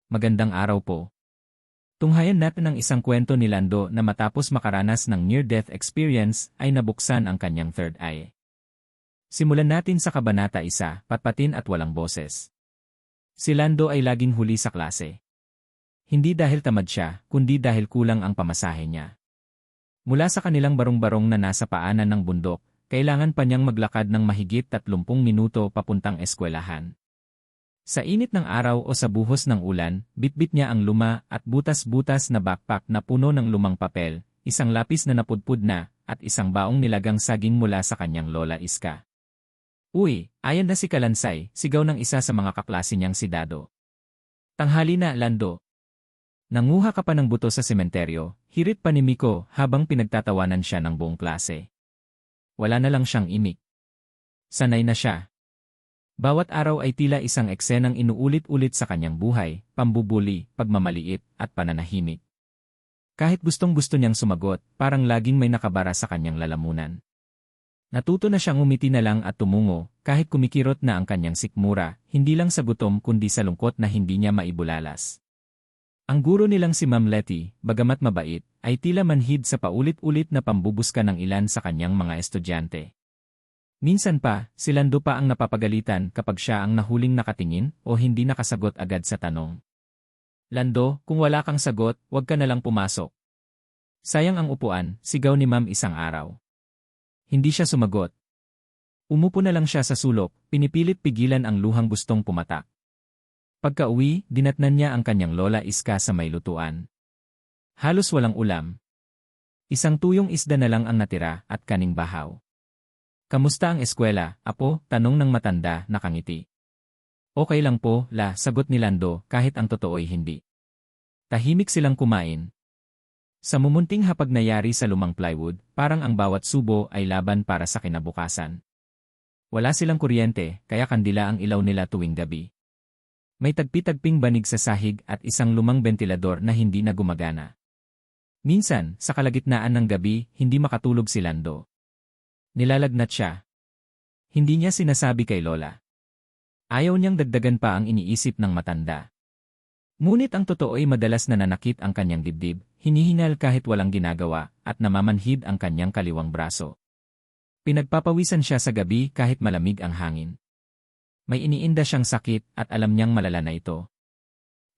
Magandang araw po. Tunghayan natin ang isang kwento ni Lando na matapos makaranas ng near-death experience ay nabuksan ang kanyang third eye. Simulan natin sa Kabanata 1, Patpatin at Walang Boses. Si Lando ay laging huli sa klase. Hindi dahil tamad siya, kundi dahil kulang ang pamasahe niya. Mula sa kanilang barong-barong na nasa paanan ng bundok, kailangan pa niyang maglakad ng mahigit 30 minuto papuntang eskwelahan. Sa init ng araw o sa buhos ng ulan, bitbit niya ang luma at butas-butas na backpack na puno ng lumang papel, isang lapis na napudpud na, at isang baong nilagang saging mula sa kanyang lola Iska. "Uy, ayan na si Kalansay," sigaw ng isa sa mga kaklase niyang si Dado. "Tanghali na, Lando. Nanguha ka pa ng buto sa sementeryo," hirit pa ni Miko habang pinagtatawanan siya ng buong klase. Wala na lang siyang imik. Sanay na siya. Bawat araw ay tila isang eksenang inuulit-ulit sa kanyang buhay, pambubuli, pagmamaliit, at pananahimik. Kahit gustong-gusto niyang sumagot, parang laging may nakabara sa kanyang lalamunan. Natuto na siyang umiti na lang at tumungo, kahit kumikirot na ang kanyang sikmura, hindi lang sa gutom kundi sa lungkot na hindi niya maibulalas. Ang guro nilang si Ma'am Letty, bagamat mabait, ay tila manhid sa paulit-ulit na pambubuska ng ilan sa kanyang mga estudyante. Minsan pa, si Lando pa ang napapagalitan kapag siya ang nahuling nakatingin o hindi nakasagot agad sa tanong. "Lando, kung wala kang sagot, huwag ka na lang pumasok." "Sayang ang upuan," sigaw ni Ma'am isang araw. Hindi siya sumagot. Umupo na lang siya sa sulok, pinipilit pigilan ang luhang gustong pumatak. Pagka-uwi, dinatnan niya ang kanyang lola Iska sa may lutuan. Halos walang ulam. Isang tuyong isda na lang ang natira at kaning bahaw. "Kamusta ang eskwela, apo?" tanong ng matanda, nakangiti. "Okay lang po, la," sagot ni Lando kahit ang totoo'y hindi. Tahimik silang kumain. Sa mumunting hapag na yari sa lumang plywood, parang ang bawat subo ay laban para sa kinabukasan. Wala silang kuryente, kaya kandila ang ilaw nila tuwing gabi. May tagpi-tagping banig sa sahig at isang lumang bentilador na hindi na gumagana. Minsan, sa kalagitnaan ng gabi, hindi makatulog si Lando. Nilalagnat siya. Hindi niya sinasabi kay Lola. Ayaw niyang dagdagan pa ang iniisip ng matanda. Ngunit ang totoo ay madalas nananakit ang kanyang dibdib, hinihingal kahit walang ginagawa, at namamanhid ang kanyang kaliwang braso. Pinagpapawisan siya sa gabi kahit malamig ang hangin. May iniinda siyang sakit at alam niyang malala na ito.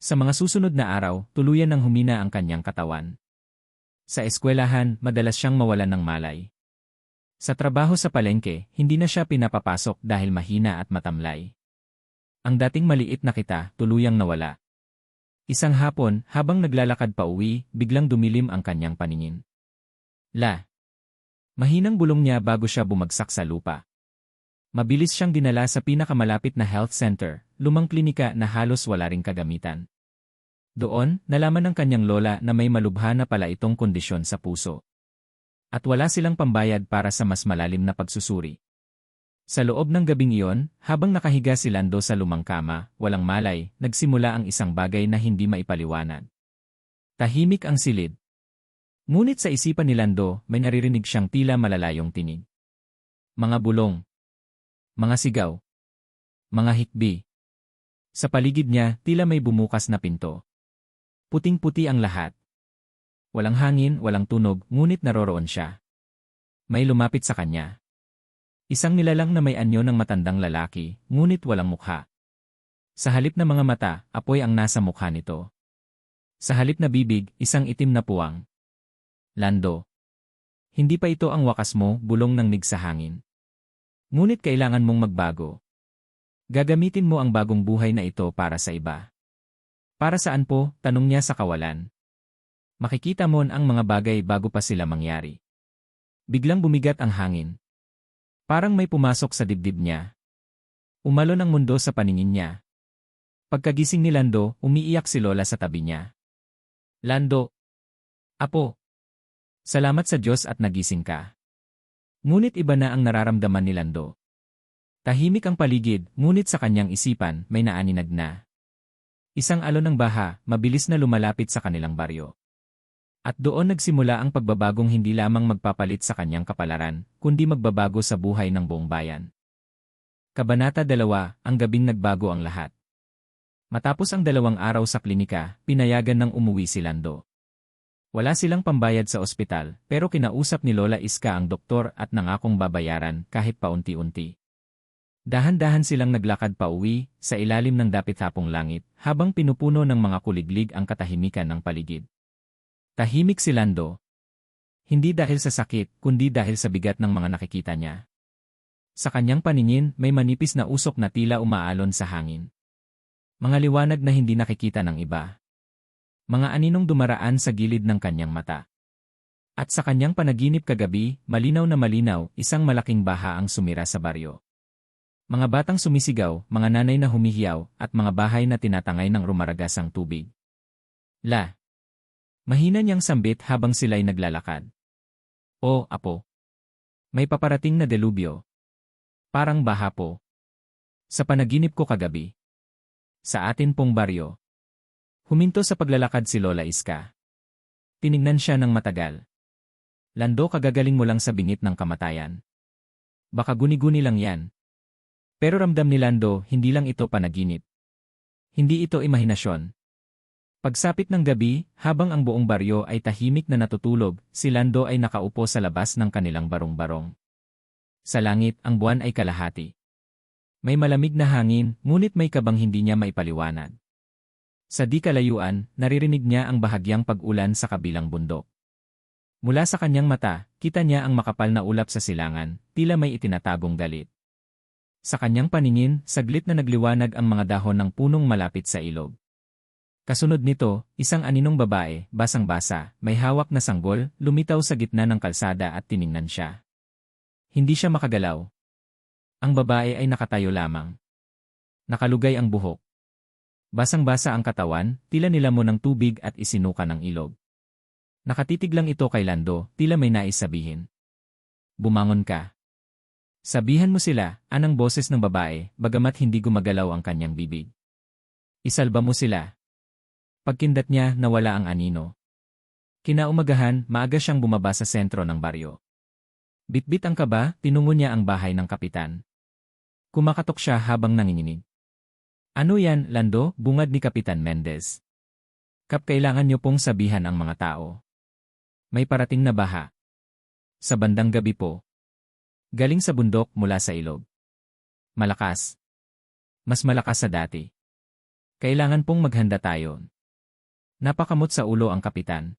Sa mga susunod na araw, tuluyan ng humina ang kanyang katawan. Sa eskwelahan, madalas siyang mawalan ng malay. Sa trabaho sa palengke, hindi na siya pinapapasok dahil mahina at matamlay. Ang dating maliit na kita, tuluyang nawala. Isang hapon, habang naglalakad pa uwi, biglang dumilim ang kanyang paningin. Mahinang bulong niya bago siya bumagsak sa lupa. Mabilis siyang dinala sa pinakamalapit na health center, lumang klinika na halos wala ring kagamitan. Doon, nalaman ng kanyang lola na may malubha na pala itong kondisyon sa puso. At wala silang pambayad para sa mas malalim na pagsusuri. Sa loob ng gabing iyon, habang nakahiga si Lando sa lumang kama, walang malay, nagsimula ang isang bagay na hindi maipaliwanag. Tahimik ang silid. Ngunit sa isipan ni Lando, may naririnig siyang tila malalayong tinig. Mga bulong. Mga sigaw. Mga hikbi. Sa paligid niya, tila may bumukas na pinto. Puting-puti ang lahat. Walang hangin, walang tunog, ngunit naroroon siya. May lumapit sa kanya. Isang nilalang na may anyo ng matandang lalaki, ngunit walang mukha. Sa halip na mga mata, apoy ang nasa mukha nito. Sa halip na bibig, isang itim na puwang. "Lando. Hindi pa ito ang wakas mo," bulong ng nig sa hangin. "Ngunit kailangan mong magbago. Gagamitin mo ang bagong buhay na ito para sa iba." "Para saan po?" tanong niya sa kawalan. "Makikita mo ang mga bagay bago pa sila mangyari." Biglang bumigat ang hangin. Parang may pumasok sa dibdib niya. Umalon ang mundo sa paningin niya. Pagkagising ni Lando, umiiyak si Lola sa tabi niya. "Lando. Apo. Salamat sa Diyos at nagising ka." Ngunit iba na ang nararamdaman ni Lando. Tahimik ang paligid, ngunit sa kanyang isipan, may naaninag na. Isang alon ng baha, mabilis na lumalapit sa kanilang baryo. At doon nagsimula ang pagbabagong hindi lamang magpapalit sa kanyang kapalaran, kundi magbabago sa buhay ng buong bayan. Kabanata 2, ang gabing nagbago ang lahat. Matapos ang 2 araw sa klinika, pinayagan ng umuwi si Lando. Wala silang pambayad sa ospital, pero kinausap ni Lola Iska ang doktor at nangakong babayaran kahit paunti-unti. Dahan-dahan silang naglakad pa uwi, sa ilalim ng dapit-hapong langit, habang pinupuno ng mga kuliglig ang katahimikan ng paligid. Tahimik si Lando. Hindi dahil sa sakit, kundi dahil sa bigat ng mga nakikita niya. Sa kanyang paningin, may manipis na usok na tila umaalon sa hangin. Mga liwanag na hindi nakikita ng iba. Mga aninong dumaraan sa gilid ng kanyang mata. At sa kanyang panaginip kagabi, malinaw na malinaw, isang malaking baha ang sumira sa baryo. Mga batang sumisigaw, mga nanay na humihiyaw, at mga bahay na tinatangay ng rumaragasang tubig. Mahina niyang sambit habang sila'y naglalakad. O, apo. May paparating na delubyo. Parang baha po. Sa panaginip ko kagabi. Sa atin pong baryo. Huminto sa paglalakad si Lola Iska. Tinignan siya ng matagal. Lando, kagagaling mo lang sa bingit ng kamatayan. Baka guni-guni lang yan. Pero ramdam ni Lando, hindi lang ito panaginip. Hindi ito imahinasyon. Pagsapit ng gabi, habang ang buong baryo ay tahimik na natutulog, si Lando ay nakaupo sa labas ng kanilang barong-barong. Sa langit, ang buwan ay kalahati. May malamig na hangin, ngunit may kabang hindi niya maipaliwanag. Sa di kalayuan, naririnig niya ang bahagyang pag-ulan sa kabilang bundok. Mula sa kanyang mata, kita niya ang makapal na ulap sa silangan, tila may itinatagong galit. Sa kanyang paningin, saglit na nagliwanag ang mga dahon ng punong malapit sa ilog. Kasunod nito, isang aninong babae, basang-basa, may hawak na sanggol, lumitaw sa gitna ng kalsada at tiningnan siya. Hindi siya makagalaw. Ang babae ay nakatayo lamang. Nakalugay ang buhok. Basang-basa ang katawan, tila nilamon ng tubig at isinuka ng ilog. Nakatitig lang ito kay Lando, tila may nais sabihin. Bumangon ka. Sabihan mo sila, anang boses ng babae, bagamat hindi gumagalaw ang kanyang bibig. Isalba mo sila. Pagkindat niya, nawala ang anino. Kinaumagahan, maaga siyang bumaba sa sentro ng baryo. Bitbit ang kaba, tinungo niya ang bahay ng kapitan. Kumakatok siya habang nanginginig. Ano yan, Lando? Bungad ni Kapitan Mendez. Kailangan niyo pong sabihan ang mga tao. May parating na baha. Sa bandang gabi po. Galing sa bundok mula sa ilog. Malakas. Mas malakas sa dati. Kailangan pong maghanda tayo. Napakamot sa ulo ang kapitan.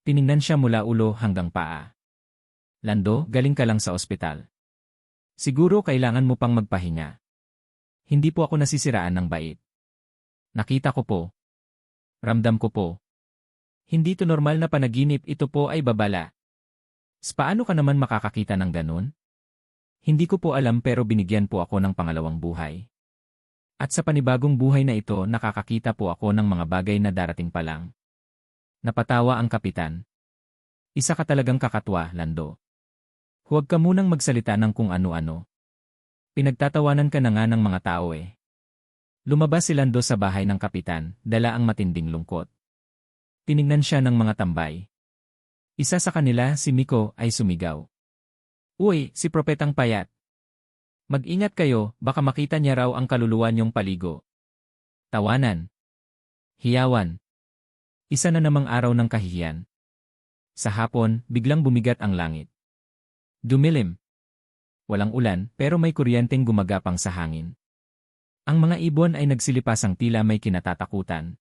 Tiningnan siya mula ulo hanggang paa. Lando, galing ka lang sa ospital. Siguro kailangan mo pang magpahinga. Hindi po ako nasisiraan ng bait. Nakita ko po. Ramdam ko po. Hindi to normal na panaginip, ito po ay babala. Paano ka naman makakakita ng ganun? Hindi ko po alam, pero binigyan po ako ng pangalawang buhay. At sa panibagong buhay na ito, nakakakita po ako ng mga bagay na darating pa lang. Napatawa ang kapitan. Isa ka talagang kakatwa, Lando. Huwag ka munang magsalita ng kung ano-ano. Pinagtatawanan ka na nga ng mga tao eh. Lumabas si Lando sa bahay ng kapitan, dala ang matinding lungkot. Tinignan siya ng mga tambay. Isa sa kanila, si Miko, ay sumigaw. Uy, si Propetang Payat. Mag-ingat kayo, baka makita niya raw ang kaluluwa niyong paligo. Tawanan. Hiyawan. Isa na namang araw ng kahihiyan. Sa hapon, biglang bumigat ang langit. Dumilim. Walang ulan, pero may kuryenteng gumagapang sa hangin. Ang mga ibon ay nagsilipasang tila may kinatatakutan.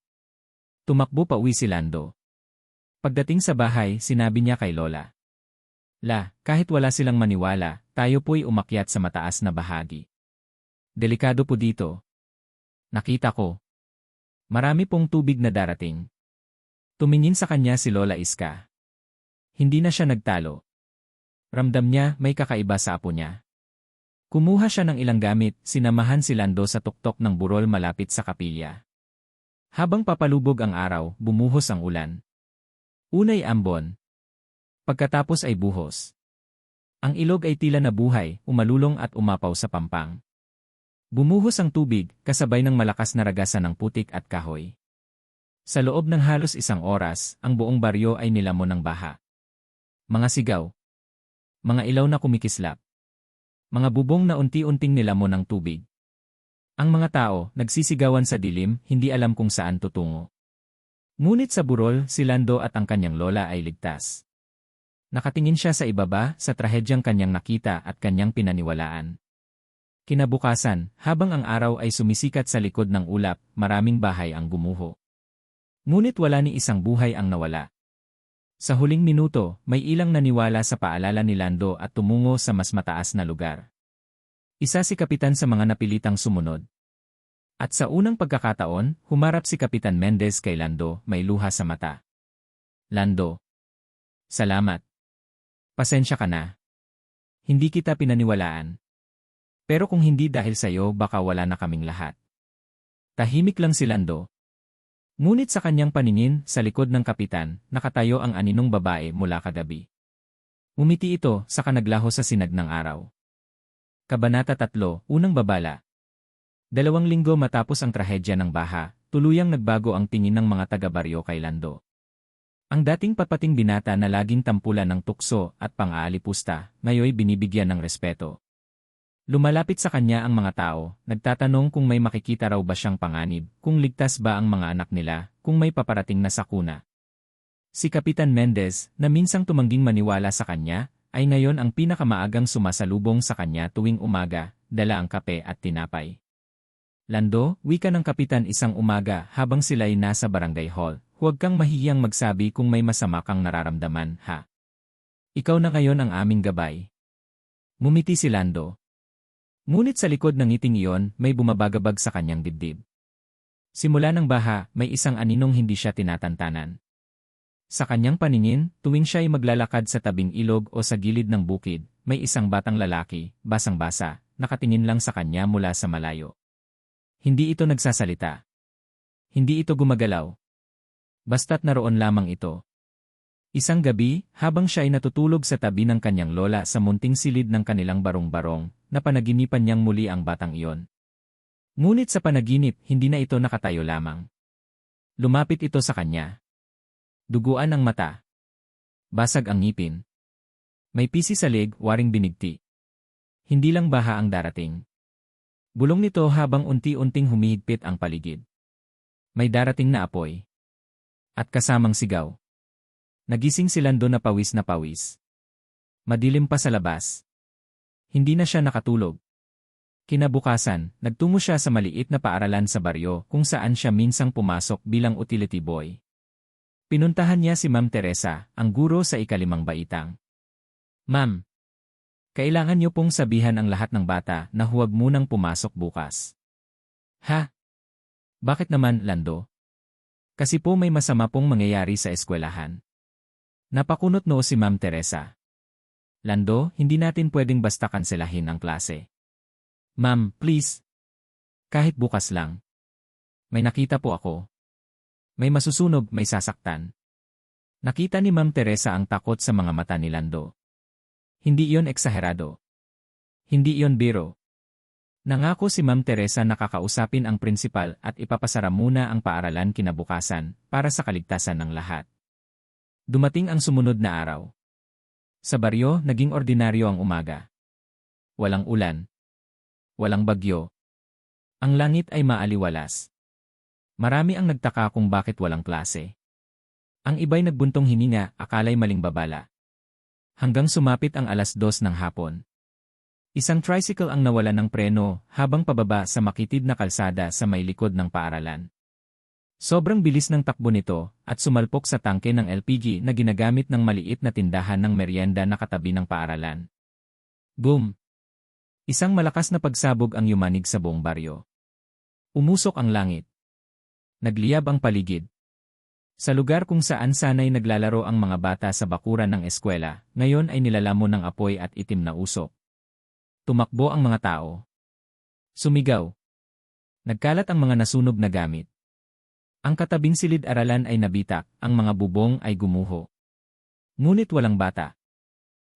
Tumakbo pa uwi si Lando. Pagdating sa bahay, sinabi niya kay Lola. Kahit wala silang maniwala, tayo po'y umakyat sa mataas na bahagi. Delikado po dito. Nakita ko. Marami pong tubig na darating. Tumingin sa kanya si Lola Iska. Hindi na siya nagtalo. Ramdam niya may kakaiba sa apo niya. Kumuha siya ng ilang gamit, sinamahan si Lando sa tuktok ng burol malapit sa kapilya. Habang papalubog ang araw, bumuhos ang ulan. Unay ambon. Pagkatapos ay buhos. Ang ilog ay tila nabuhay, umalulong at umapaw sa pampang. Bumuhos ang tubig, kasabay ng malakas na ragasan ng putik at kahoy. Sa loob ng halos 1 oras, ang buong baryo ay nilamon ng baha. Mga sigaw. Mga ilaw na kumikislap. Mga bubong na unti-unting nilamon ng tubig. Ang mga tao, nagsisigawan sa dilim, hindi alam kung saan tutungo. Ngunit sa burol, si Lando at ang kanyang lola ay ligtas. Nakatingin siya sa ibaba, sa trahedyang kanyang nakita at kanyang pinaniwalaan. Kinabukasan, habang ang araw ay sumisikat sa likod ng ulap, maraming bahay ang gumuho. Ngunit wala ni isang buhay ang nawala. Sa huling minuto, may ilang naniwala sa paalala ni Lando at tumungo sa mas mataas na lugar. Isa si kapitan sa mga napilitang sumunod. At sa unang pagkakataon, humarap si Kapitan Mendez kay Lando, may luha sa mata. Lando. Salamat. Pasensya ka na. Hindi kita pinaniwalaan. Pero kung hindi dahil sa'yo baka wala na kaming lahat. Tahimik lang si Lando. Ngunit sa kanyang paningin, sa likod ng kapitan, nakatayo ang aninong babae mula kagabi. Umiti ito, saka naglaho sa sinag ng araw. Kabanata 3, Unang Babala. 2 linggo matapos ang trahedya ng Baha, tuluyang nagbago ang tingin ng mga taga-baryo kay Lando. Ang dating papating binata na laging tampulan ng tukso at pang-aalipusta, ngayoy binibigyan ng respeto. Lumalapit sa kanya ang mga tao, nagtatanong kung may makikita raw ba siyang panganib, kung ligtas ba ang mga anak nila, kung may paparating na sakuna. Si Kapitan Mendez, na minsang tumangging maniwala sa kanya, ay ngayon ang pinakamaagang sumasalubong sa kanya tuwing umaga, dala ang kape at tinapay. Lando, wika ng kapitan isang umaga habang sila'y nasa barangay hall, huwag kang mahihiyang magsabi kung may masama kang nararamdaman, ha? Ikaw na ngayon ang aming gabay. Ngumiti si Lando. Ngunit sa likod ng ngiting iyon, may bumabagabag sa kanyang dibdib. Simula ng Baha, may isang aninong hindi siya tinatantanan. Sa kanyang paningin, tuwing siya ay maglalakad sa tabing ilog o sa gilid ng bukid, may isang batang lalaki, basang-basa, nakatingin lang sa kanya mula sa malayo. Hindi ito nagsasalita. Hindi ito gumagalaw. Basta't naroon lamang ito. Isang gabi, habang siya ay natutulog sa tabi ng kanyang lola sa munting silid ng kanilang barong-barong, napanaginipan niyang muli ang batang iyon. Ngunit sa panaginip, hindi na ito nakatayo lamang. Lumapit ito sa kanya. Duguan ang mata. Basag ang ngipin. May pisi sa leg, waring binigti. Hindi lang baha ang darating. Bulong nito habang unti-unting humihigpit ang paligid. May darating na apoy. At kasamang sigaw. Nagising si Lando na pawis na pawis. Madilim pa sa labas. Hindi na siya nakatulog. Kinabukasan, nagtungo siya sa maliit na paaralan sa baryo kung saan siya minsang pumasok bilang utility boy. Pinuntahan niya si Ma'am Teresa, ang guro sa ikalimang baitang. Ma'am, kailangan niyo pong sabihan ang lahat ng bata na huwag munang pumasok bukas. Ha? Bakit naman, Lando? Kasi po may masama pong mangyayari sa eskwelahan. Napakunot noo si Ma'am Teresa. Lando, hindi natin pwedeng basta kanselahin ang klase. Ma'am, please. Kahit bukas lang. May nakita po ako. May masusunog, may sasaktan. Nakita ni Ma'am Teresa ang takot sa mga mata ni Lando. Hindi iyon eksaherado. Hindi iyon biro. Nangako si Ma'am Teresa na kakausapin ang prinsipal at ipapasara muna ang paaralan kinabukasan para sa kaligtasan ng lahat. Dumating ang sumunod na araw. Sa baryo, naging ordinaryo ang umaga. Walang ulan. Walang bagyo. Ang langit ay maaliwalas. Marami ang nagtaka kung bakit walang klase. Ang iba'y nagbuntong hininga, akala'y maling babala. Hanggang sumapit ang 2:00 ng hapon. Isang tricycle ang nawala ng preno habang pababa sa makitid na kalsada sa may likod ng paaralan. Sobrang bilis ng takbo nito at sumalpok sa tangke ng LPG na ginagamit ng maliit na tindahan ng merienda na katabi ng paaralan. Boom! Isang malakas na pagsabog ang yumanig sa buong baryo. Umusok ang langit. Nagliyab ang paligid. Sa lugar kung saan sanay naglalaro ang mga bata sa bakuran ng eskwela, ngayon ay nilalamon ng apoy at itim na usok. Tumakbo ang mga tao. Sumigaw. Nagkalat ang mga nasunog na gamit. Ang katabing silid-aralan ay nabitak, ang mga bubong ay gumuho. Ngunit walang bata.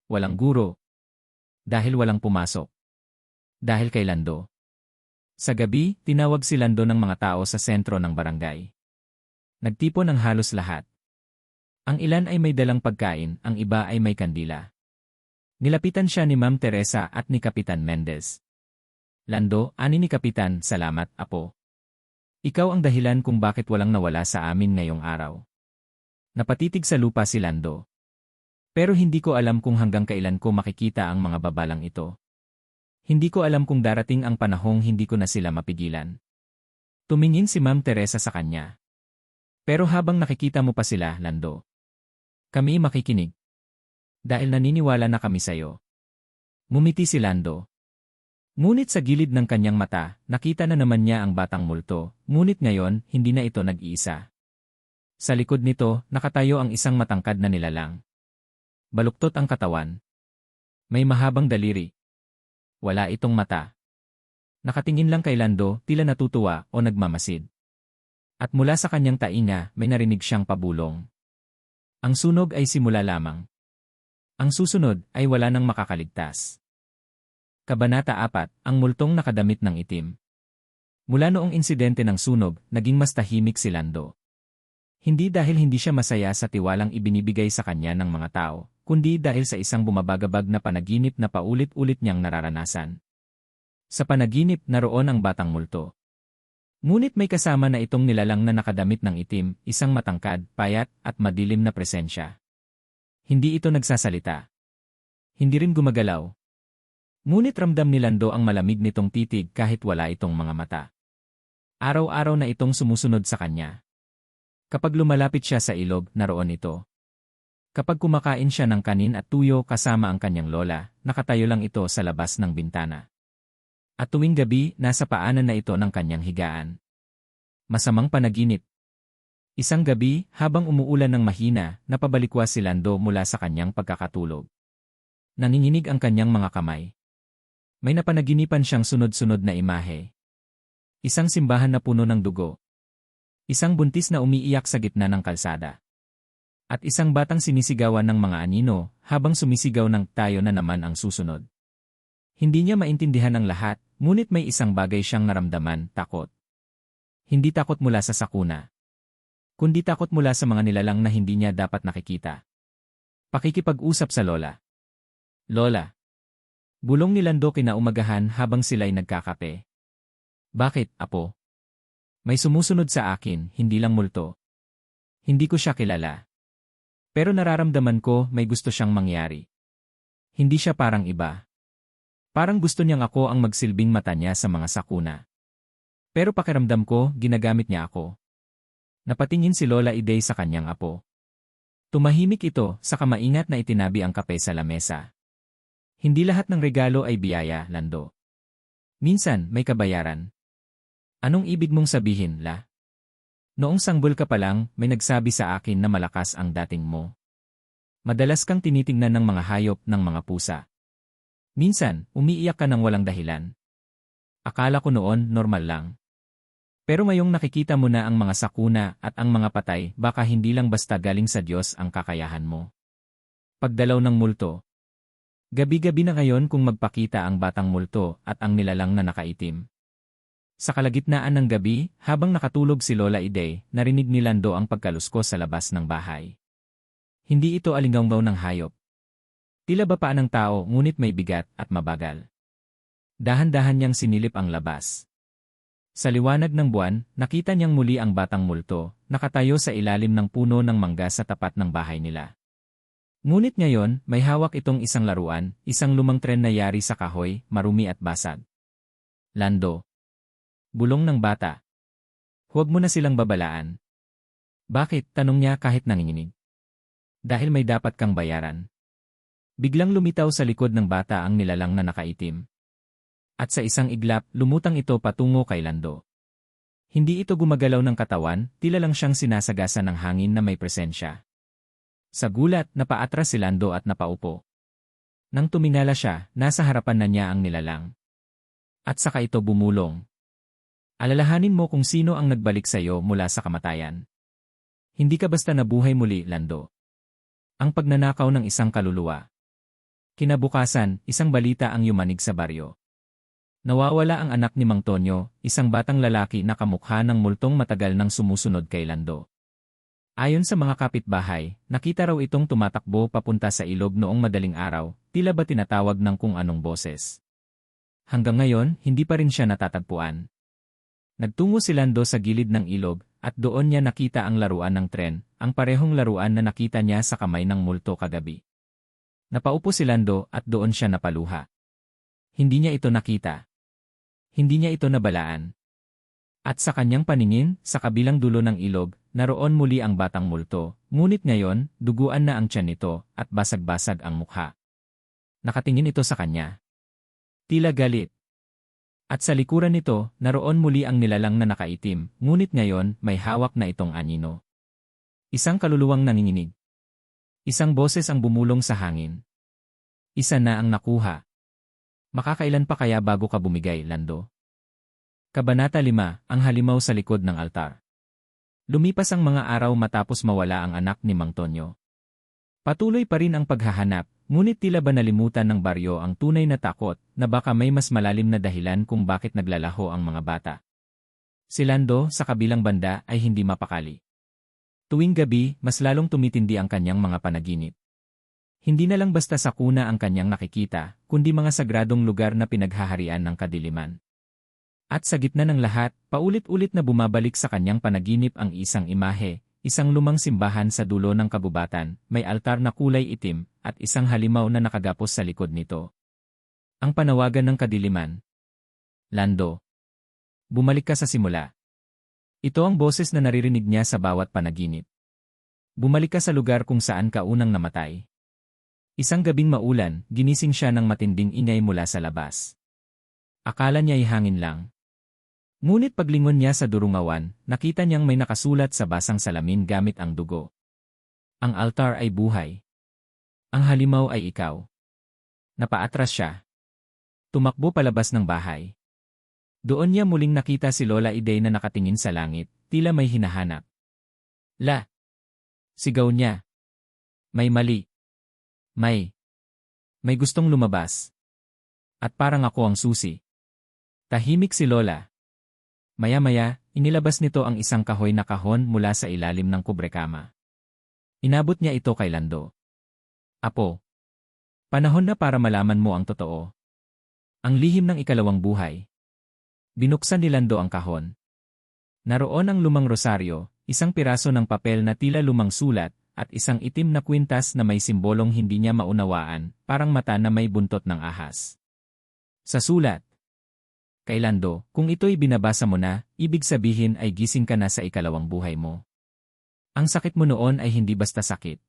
Walang guro. Dahil walang pumasok. Dahil kay Lando. Sa gabi, tinawag si Lando ng mga tao sa sentro ng barangay. Nagtipon ang halos lahat. Ang ilan ay may dalang pagkain, ang iba ay may kandila. Nilapitan siya ni Ma'am Teresa at ni Kapitan Mendez. Lando, ani ni Kapitan, salamat, Apo. Ikaw ang dahilan kung bakit walang nawala sa amin ngayong araw. Napatitig sa lupa si Lando. Pero hindi ko alam kung hanggang kailan ko makikita ang mga babalang ito. Hindi ko alam kung darating ang panahong hindi ko na sila mapigilan. Tumingin si Ma'am Teresa sa kanya. Pero habang nakikita mo pa sila, Lando, kami makikinig. Dahil naniniwala na kami sayo. Ngumiti si Lando. Ngunit sa gilid ng kanyang mata, nakita na naman niya ang batang multo, ngunit ngayon, hindi na ito nag-iisa. Sa likod nito, nakatayo ang isang matangkad na nilalang. Baluktot ang katawan. May mahabang daliri. Wala itong mata. Nakatingin lang kay Lando, tila natutuwa o nagmamasid. At mula sa kanyang tainga, may narinig siyang pabulong. Ang sunog ay simula lamang. Ang susunod ay wala nang makakaligtas. Kabanata 4, ang multong nakadamit ng itim. Mula noong insidente ng sunog, naging mas tahimik si Lando. Hindi dahil hindi siya masaya sa tiwalang ibinibigay sa kanya ng mga tao, kundi dahil sa isang bumabagabag na panaginip na paulit-ulit niyang nararanasan. Sa panaginip, naroon ang batang multo. Ngunit may kasama na itong nilalang na nakadamit ng itim, isang matangkad, payat, at madilim na presensya. Hindi ito nagsasalita. Hindi rin gumagalaw. Ngunit ramdam ni Lando ang malamig nitong titig kahit wala itong mga mata. Araw-araw na itong sumusunod sa kanya. Kapag lumalapit siya sa ilog, naroon ito. Kapag kumakain siya ng kanin at tuyo kasama ang kanyang lola, nakatayo lang ito sa labas ng bintana. At tuwing gabi, nasa paanan na ito ng kanyang higaan. Masamang panaginip. Isang gabi, habang umuulan ng mahina, napabalikwas si Lando mula sa kanyang pagkakatulog. Nanginginig ang kanyang mga kamay. May napanaginipan siyang sunod-sunod na imahe. Isang simbahan na puno ng dugo. Isang buntis na umiiyak sa gitna ng kalsada. At isang batang sinisigawan ng mga anino, habang sumisigaw ng tayo na naman ang susunod. Hindi niya maintindihan ang lahat, ngunit may isang bagay siyang naramdaman, takot. Hindi takot mula sa sakuna. Kundi takot mula sa mga nilalang na hindi niya dapat nakikita. Pakikipag-usap sa lola. Lola. Bulong ni Lando kinaumagahan habang sila'y nagkakape. Bakit, Apo? May sumusunod sa akin, hindi lang multo. Hindi ko siya kilala. Pero nararamdaman ko may gusto siyang mangyari. Hindi siya parang iba. Parang gusto niyang ako ang magsilbing mata niya sa mga sakuna. Pero pakiramdam ko, ginagamit niya ako. Napatingin si Lola Iday sa kanyang apo. Tumahimik ito, saka maingat na itinabi ang kape sa lamesa. Hindi lahat ng regalo ay biyaya, Lando. Minsan, may kabayaran. Anong ibig mong sabihin, La? Noong sanggol ka pa lang, may nagsabi sa akin na malakas ang dating mo. Madalas kang tinitingnan ng mga hayop ng mga pusa. Minsan, umiiyak ka ng walang dahilan. Akala ko noon, normal lang. Pero ngayong nakikita mo na ang mga sakuna at ang mga patay, baka hindi lang basta galing sa Diyos ang kakayahan mo. Pagdalaw ng multo. Gabi-gabi na ngayon kung magpakita ang batang multo at ang nilalang na nakaitim. Sa kalagitnaan ng gabi, habang nakatulog si Lola Iday, narinig ni Lando ang pagkaluskos sa labas ng bahay. Hindi ito alinggaw ng hayop. Tila bapa ng tao ngunit may bigat at mabagal. Dahan-dahan niyang sinilip ang labas. Sa liwanag ng buwan, nakita niyang muli ang batang multo, nakatayo sa ilalim ng puno ng mangga sa tapat ng bahay nila. Ngunit ngayon, may hawak itong isang laruan, isang lumang tren na yari sa kahoy, marumi at basag. Lando. Bulong ng bata. Huwag mo na silang babalaan. Bakit? Tanong niya kahit nanginginig. Dahil may dapat kang bayaran. Biglang lumitaw sa likod ng bata ang nilalang na nakaitim. At sa isang iglap, lumutang ito patungo kay Lando. Hindi ito gumagalaw ng katawan, tila lang siyang sinasagasa ng hangin na may presensya. Sa gulat, napaatras si Lando at napaupo. Nang tumingala siya, nasa harapan na niya ang nilalang. At saka ito bumulong. Alalahanin mo kung sino ang nagbalik sa iyo mula sa kamatayan. Hindi ka basta nabuhay muli, Lando. Ang pagnanakaw ng isang kaluluwa. Kinabukasan, isang balita ang yumanig sa baryo. Nawawala ang anak ni Mang Tonyo, isang batang lalaki na kamukha ng multong matagal nang sumusunod kay Lando. Ayon sa mga kapitbahay, nakita raw itong tumatakbo papunta sa ilog noong madaling araw, tila ba tinatawag ng kung anong boses. Hanggang ngayon, hindi pa rin siya natatagpuan. Nagtungo si Lando sa gilid ng ilog, at doon niya nakita ang laruan ng tren, ang parehong laruan na nakita niya sa kamay ng multo kagabi. Napaupo si Lando at doon siya napaluha. Hindi niya ito nakita. Hindi niya ito nabalaan. At sa kanyang paningin, sa kabilang dulo ng ilog, naroon muli ang batang multo, ngunit ngayon, duguan na ang tiyan nito, at basag-basag ang mukha. Nakatingin ito sa kanya. Tila galit. At sa likuran nito, naroon muli ang nilalang na nakaitim, ngunit ngayon, may hawak na itong anino. Isang kaluluwang nanginginig. Isang boses ang bumulong sa hangin. Isa na ang nakuha. Makakailan pa kaya bago ka bumigay, Lando? Kabanata 5, ang halimaw sa likod ng altar. Lumipas ang mga araw matapos mawala ang anak ni Mang Tonyo. Patuloy pa rin ang paghahanap, ngunit tila ba nalimutan ng baryo ang tunay na takot na baka may mas malalim na dahilan kung bakit naglalaho ang mga bata. Si Lando, sa kabilang banda, ay hindi mapakali. Tuwing gabi, mas lalong tumitindi ang kanyang mga panaginip. Hindi na lang basta sa kuna ang kanyang nakikita, kundi mga sagradong lugar na pinaghaharian ng kadiliman. At sa gitna ng lahat, paulit-ulit na bumabalik sa kanyang panaginip ang isang imahe, isang lumang simbahan sa dulo ng kabubatan, may altar na kulay itim, at isang halimaw na nakagapos sa likod nito. Ang panawagan ng kadiliman. Lando. Bumalik ka sa simula. Ito ang boses na naririnig niya sa bawat panaginip. Bumalik ka sa lugar kung saan ka unang namatay. Isang gabing maulan, ginising siya ng matinding ingay mula sa labas. Akala niya ay hangin lang. Ngunit paglingon niya sa durungawan, nakita niyang may nakasulat sa basang salamin gamit ang dugo. Ang altar ay buhay. Ang halimaw ay ikaw. Napaatras siya. Tumakbo palabas ng bahay. Doon niya muling nakita si Lola Ide na nakatingin sa langit, tila may hinahanap. La! Sigaw niya. May mali. May gustong lumabas. At parang ako ang susi. Tahimik si Lola. Maya-maya, inilabas nito ang isang kahoy na kahon mula sa ilalim ng kubrekama. Inabot niya ito kay Lando. Apo. Panahon na para malaman mo ang totoo. Ang lihim ng ikalawang buhay. Binuksan ni Lando ang kahon. Naroon ang lumang rosaryo, isang piraso ng papel na tila lumang sulat, at isang itim na kwintas na may simbolong hindi niya maunawaan, parang mata na may buntot ng ahas. Sa sulat. Kay Lando, kung ito'y binabasa mo na, ibig sabihin ay gising ka na sa ikalawang buhay mo. Ang sakit mo noon ay hindi basta sakit.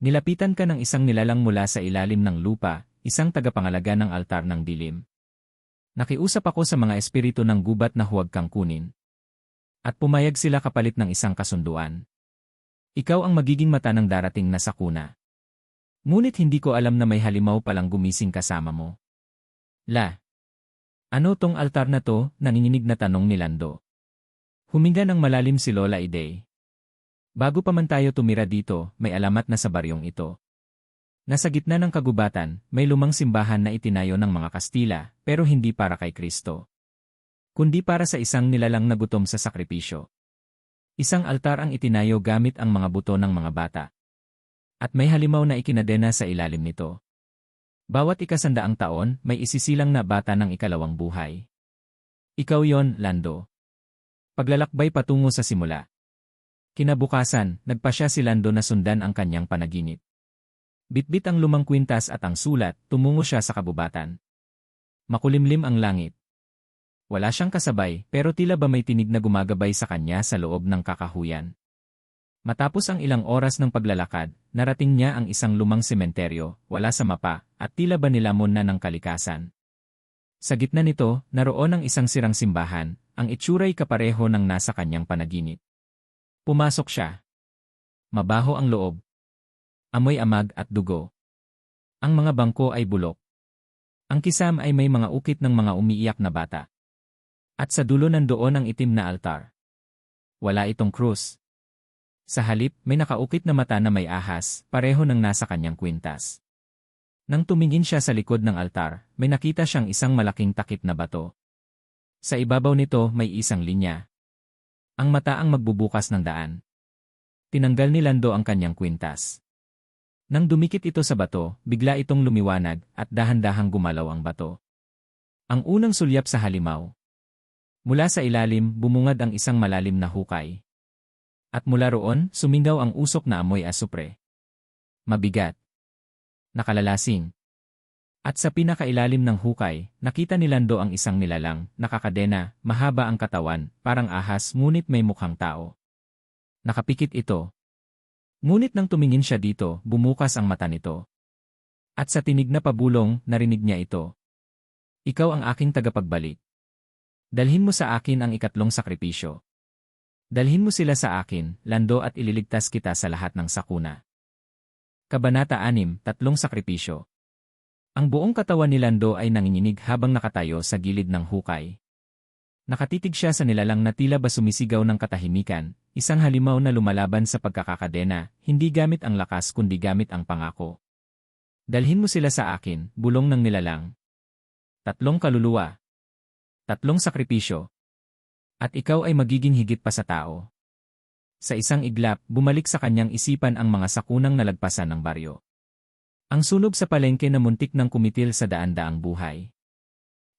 Nilapitan ka ng isang nilalang mula sa ilalim ng lupa, isang tagapangalaga ng altar ng dilim. Nakiusap ako sa mga espiritu ng gubat na huwag kang kunin. At pumayag sila kapalit ng isang kasunduan. Ikaw ang magiging mata ng darating na sakuna. Ngunit hindi ko alam na may halimaw palang gumising kasama mo. La. Ano tong altar na to? Nanginginig na tanong ni Lando. Huminga ng malalim si Lola Ide. Bago pa man tayo tumira dito, may alamat na sa baryong ito. Nasa gitna ng kagubatan, may lumang simbahan na itinayo ng mga Kastila, pero hindi para kay Kristo. Kundi para sa isang nilalang na gutom sa sakripisyo. Isang altar ang itinayo gamit ang mga buto ng mga bata. At may halimaw na ikinadena sa ilalim nito. Bawat ikasandaang taon, may isisilang na bata ng ikalawang buhay. Ikaw yon, Lando. Paglalakbay patungo sa simula. Kinabukasan, nagpasya si Lando na sundan ang kanyang panaginip. Bitbit ang lumang kwintas at ang sulat, tumungo siya sa kabubatan. Makulimlim ang langit. Wala siyang kasabay, pero tila ba may tinig na gumagabay sa kanya sa loob ng kakahuyan. Matapos ang ilang oras ng paglalakad, narating niya ang isang lumang sementeryo, wala sa mapa, at tila ba nilamon na ng kalikasan. Sa gitna nito, naroon ang isang sirang simbahan, ang itsura'y kapareho ng nasa kanyang panaginip. Pumasok siya. Mabaho ang loob. Amoy amag at dugo. Ang mga bangko ay bulok. Ang kisam ay may mga ukit ng mga umiiyak na bata. At sa dulo nandoon ang itim na altar. Wala itong krus. Sa halip, may nakaukit na mata na may ahas, pareho ng nasa kanyang kwintas. Nang tumingin siya sa likod ng altar, may nakita siyang isang malaking takip na bato. Sa ibabaw nito may isang linya. Ang mata ang magbubukas ng daan. Tinanggal ni Lando ang kanyang kwintas. Nang dumikit ito sa bato, bigla itong lumiwanag at dahan-dahang gumalaw ang bato. Ang unang sulyap sa halimaw. Mula sa ilalim, bumungad ang isang malalim na hukay. At mula roon, sumingaw ang usok na amoy asupre. Mabigat. Nakalalasing. At sa pinakailalim ng hukay, nakita ni Lando ang isang nilalang, nakakadena, mahaba ang katawan, parang ahas ngunit may mukhang tao. Nakapikit ito. Ngunit nang tumingin siya dito, bumukas ang mata nito. At sa tinig na pabulong, narinig niya ito. Ikaw ang aking tagapagbalik. Dalhin mo sa akin ang ikatlong sakripisyo. Dalhin mo sila sa akin, Lando, at ililigtas kita sa lahat ng sakuna. Kabanata 6, Tatlong Sakripisyo. Ang buong katawan ni Lando ay nanginginig habang nakatayo sa gilid ng hukay. Nakatitig siya sa nilalang na tila ba sumisigaw ng katahimikan, isang halimaw na lumalaban sa pagkakakadena, hindi gamit ang lakas kundi gamit ang pangako. Dalhin mo sila sa akin, bulong ng nilalang. Tatlong kaluluwa. Tatlong sakripisyo. At ikaw ay magiging higit pa sa tao. Sa isang iglap, bumalik sa kanyang isipan ang mga sakunang nalagpasan ng baryo. Ang sunog sa palengke na muntik ng kumitil sa daan-daang buhay.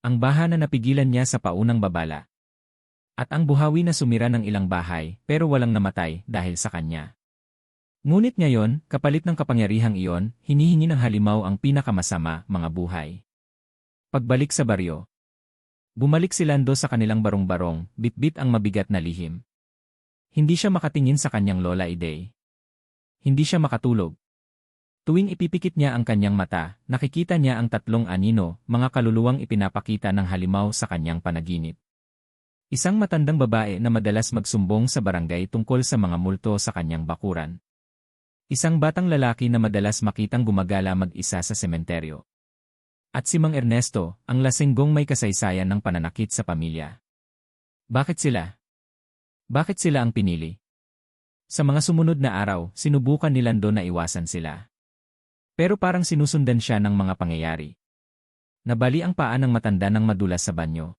Ang baha na napigilan niya sa paunang babala. At ang buhawi na sumira ng ilang bahay, pero walang namatay dahil sa kanya. Ngunit ngayon, kapalit ng kapangyarihang iyon, hinihingi ng halimaw ang pinakamasama, mga buhay. Pagbalik sa baryo. Bumalik si Lando sa kanilang barong-barong, bitbit ang mabigat na lihim. Hindi siya makatingin sa kanyang Lola Iday. Hindi siya makatulog. Tuwing ipipikit niya ang kanyang mata, nakikita niya ang tatlong anino, mga kaluluwang ipinapakita ng halimaw sa kanyang panaginip. Isang matandang babae na madalas magsumbong sa barangay tungkol sa mga multo sa kanyang bakuran. Isang batang lalaki na madalas makitang gumagala mag-isa sa sementeryo. At si Mang Ernesto, ang lasenggong may kasaysayan ng pananakit sa pamilya. Bakit sila? Bakit sila ang pinili? Sa mga sumunod na araw, sinubukan ni Lando na iwasan sila. Pero parang sinusundan siya ng mga pangyayari. Nabali ang paa ng matanda ng madulas sa banyo.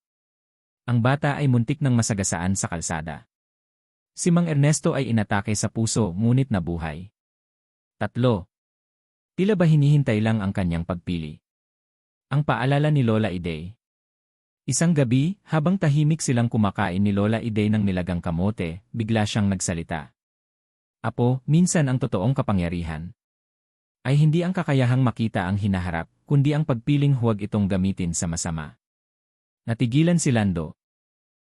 Ang bata ay muntik ng masagasaan sa kalsada. Si Mang Ernesto ay inatake sa puso ngunit nabuhay. 3. Tila ba hinihintay lang ang kanyang pagpili? Ang paalala ni Lola Iday. Isang gabi, habang tahimik silang kumakain ni Lola Iday ng nilagang kamote, bigla siyang nagsalita. Apo, minsan ang totoong kapangyarihan ay hindi ang kakayahang makita ang hinaharap, kundi ang pagpiling huwag itong gamitin sa masama. Natigilan si Lando.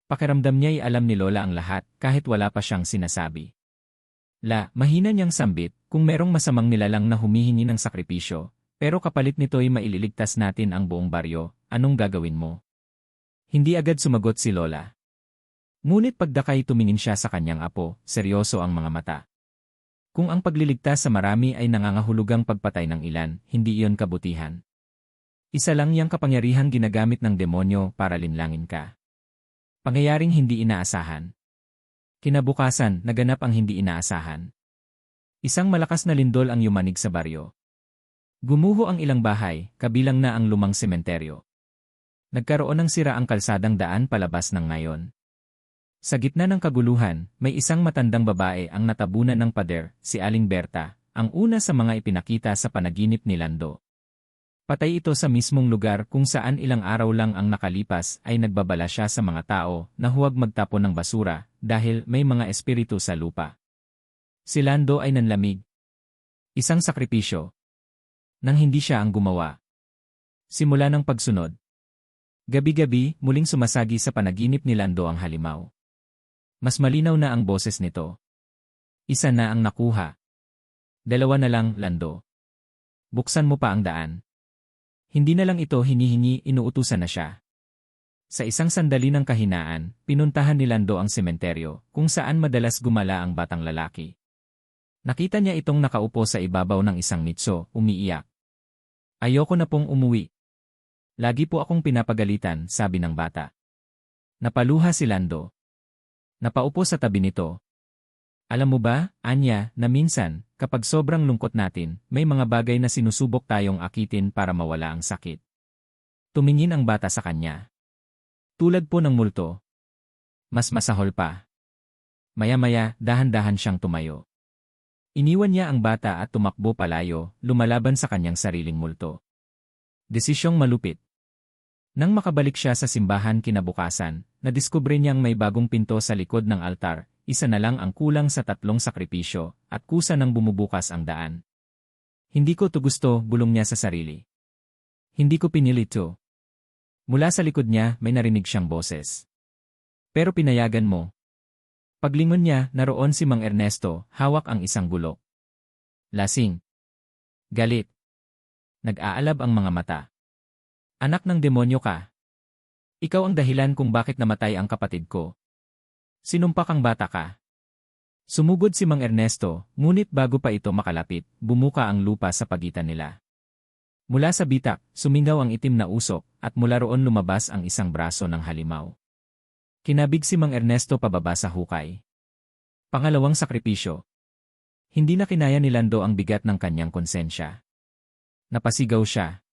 Pakiramdam niya'y alam ni Lola ang lahat, kahit wala pa siyang sinasabi. Mahina niyang sambit, kung merong masamang nilalang na humihingi ng sakripisyo, pero kapalit nito'y maililigtas natin ang buong baryo, anong gagawin mo? Hindi agad sumagot si Lola. Ngunit pagdakay tumingin siya sa kanyang apo, seryoso ang mga mata. Kung ang pagliligtas sa marami ay nangangahulugang pagpatay ng ilan, hindi iyon kabutihan. Isa lang yang kapangyarihang ginagamit ng demonyo para linlangin ka. Pangyayaring hindi inaasahan. Kinabukasan, naganap ang hindi inaasahan. Isang malakas na lindol ang yumanig sa baryo. Gumuho ang ilang bahay, kabilang na ang lumang sementeryo. Nagkaroon ng sira ang kalsadang daan palabas ng ngayon. Sa gitna ng kaguluhan, may isang matandang babae ang natabunan ng pader, si Aling Berta, ang una sa mga ipinakita sa panaginip ni Lando. Patay ito sa mismong lugar kung saan ilang araw lang ang nakalipas ay nagbabala siya sa mga tao na huwag magtapon ng basura dahil may mga espiritu sa lupa. Si Lando ay nanlamig. Isang sakripisyo. Nang hindi siya ang gumawa. Simula ng pagsunod. Gabi-gabi, muling sumasagi sa panaginip ni Lando ang halimaw. Mas malinaw na ang boses nito. Isa na ang nakuha. 2 na lang, Lando. Buksan mo pa ang daan. Hindi na lang ito hinihingi, inuutusan na siya. Sa isang sandali ng kahinaan, pinuntahan ni Lando ang sementeryo, kung saan madalas gumala ang batang lalaki. Nakita niya itong nakaupo sa ibabaw ng isang nitso, umiiyak. Ayoko na pong umuwi. Lagi po akong pinapagalitan, sabi ng bata. Napaluha si Lando. Napaupo sa tabi nito. Alam mo ba, Anya, na minsan, kapag sobrang lungkot natin, may mga bagay na sinusubok tayong akitin para mawala ang sakit. Tumingin ang bata sa kanya. Tulad po ng multo. Mas masahol pa. Maya-maya, dahan-dahan siyang tumayo. Iniwan niya ang bata at tumakbo palayo, lumalaban sa kanyang sariling multo. Desisyong malupit. Nang makabalik siya sa simbahan kinabukasan, nadiskubre niyang may bagong pinto sa likod ng altar, isa na lang ang kulang sa 3 sakripisyo, at kusa nang bumubukas ang daan. Hindi ko to gusto, bulong niya sa sarili. Hindi ko pinili to. Mula sa likod niya, may narinig siyang boses. Pero pinayagan mo. Paglingon niya, naroon si Mang Ernesto, hawak ang isang bulok. Lasing. Galit. Nag-aalab ang mga mata. Anak ng demonyo ka. Ikaw ang dahilan kung bakit namatay ang kapatid ko. Sinumpak ang bata ka. Sumugod si Mang Ernesto, ngunit bago pa ito makalapit, bumuka ang lupa sa pagitan nila. Mula sa bitak, sumingaw ang itim na usok, at mula roon lumabas ang isang braso ng halimaw. Kinabig si Mang Ernesto pababa sa hukay. Pangalawang sakripisyo. Hindi na kinaya ni Lando ang bigat ng kanyang konsensya. Napasigaw siya.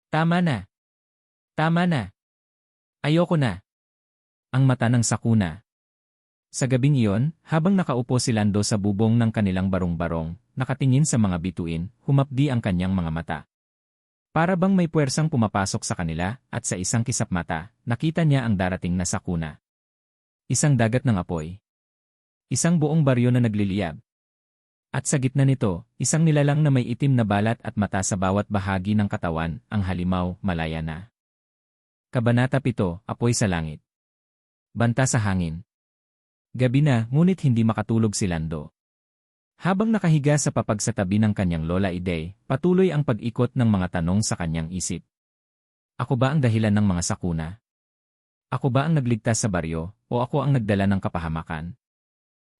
Tama na. Tama na. Ayoko na. Ang mata ng sakuna. Sa gabing iyon, habang nakaupo si Lando sa bubong ng kanilang barong-barong, nakatingin sa mga bituin, humapdi ang kanyang mga mata. Para bang may puwersang pumapasok sa kanila, at sa isang kisap mata, nakita niya ang darating na sakuna. Isang dagat ng apoy. Isang buong baryo na nagliliyab. At sa gitna nito, isang nilalang na may itim na balat at mata sa bawat bahagi ng katawan, ang halimaw, malaya na. Kabanata 7, Apoy sa langit. Banta sa hangin. Gabi na, ngunit hindi makatulog si Lando. Habang nakahiga sa papag sa tabi ng kanyang lola Ide, patuloy ang pag-ikot ng mga tanong sa kanyang isip. Ako ba ang dahilan ng mga sakuna? Ako ba ang nagligtas sa baryo, o ako ang nagdala ng kapahamakan?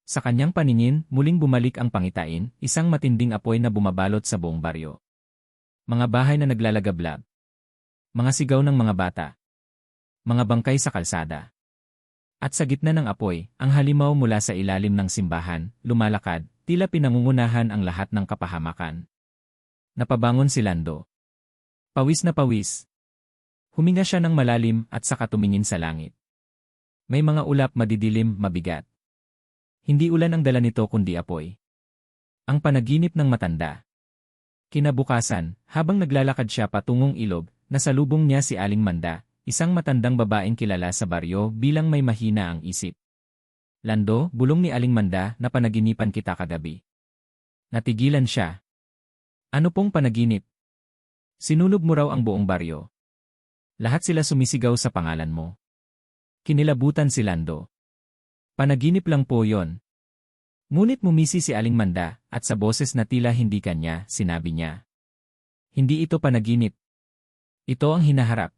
Sa kanyang paningin, muling bumalik ang pangitain, isang matinding apoy na bumabalot sa buong baryo. Mga bahay na naglalagablab. Mga sigaw ng mga bata. Mga bangkay sa kalsada. At sa gitna ng apoy, ang halimaw mula sa ilalim ng simbahan, lumalakad, tila pinangungunahan ang lahat ng kapahamakan. Napabangon si Lando. Pawis na pawis. Huminga siya ng malalim at saka tumingin sa langit. May mga ulap madidilim, mabigat. Hindi ulan ang dala nito kundi apoy. Ang panaginip ng matanda. Kinabukasan, habang naglalakad siya patungong ilog, nasalubong niya si Aling Manda, isang matandang babaeng kilala sa baryo bilang may mahina ang isip. Lando, bulong ni Aling Manda, na panaginipan kita kagabi. Natigilan siya. Ano pong panaginip? Sinunog mo raw ang buong baryo. Lahat sila sumisigaw sa pangalan mo. Kinilabutan si Lando. Panaginip lang po yon. Ngunit mumisi si Aling Manda, at sa boses na tila hindi kanya, sinabi niya. Hindi ito panaginip. Ito ang hinaharap.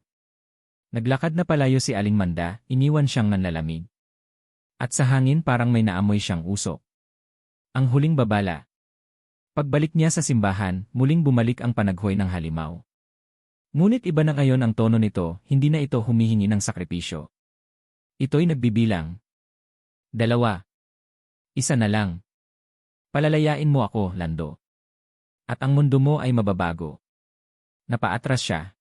Naglakad na palayo si Aling Manda, iniwan siyang nanlalamig. At sa hangin parang may naamoy siyang usok. Ang huling babala. Pagbalik niya sa simbahan, muling bumalik ang panaghoy ng halimaw. Ngunit iba na ngayon ang tono nito, hindi na ito humihingi ng sakripisyo. Ito'y nagbibilang. 2. 1 na lang. Palalayain mo ako, Lando. At ang mundo mo ay mababago. Napaatras siya.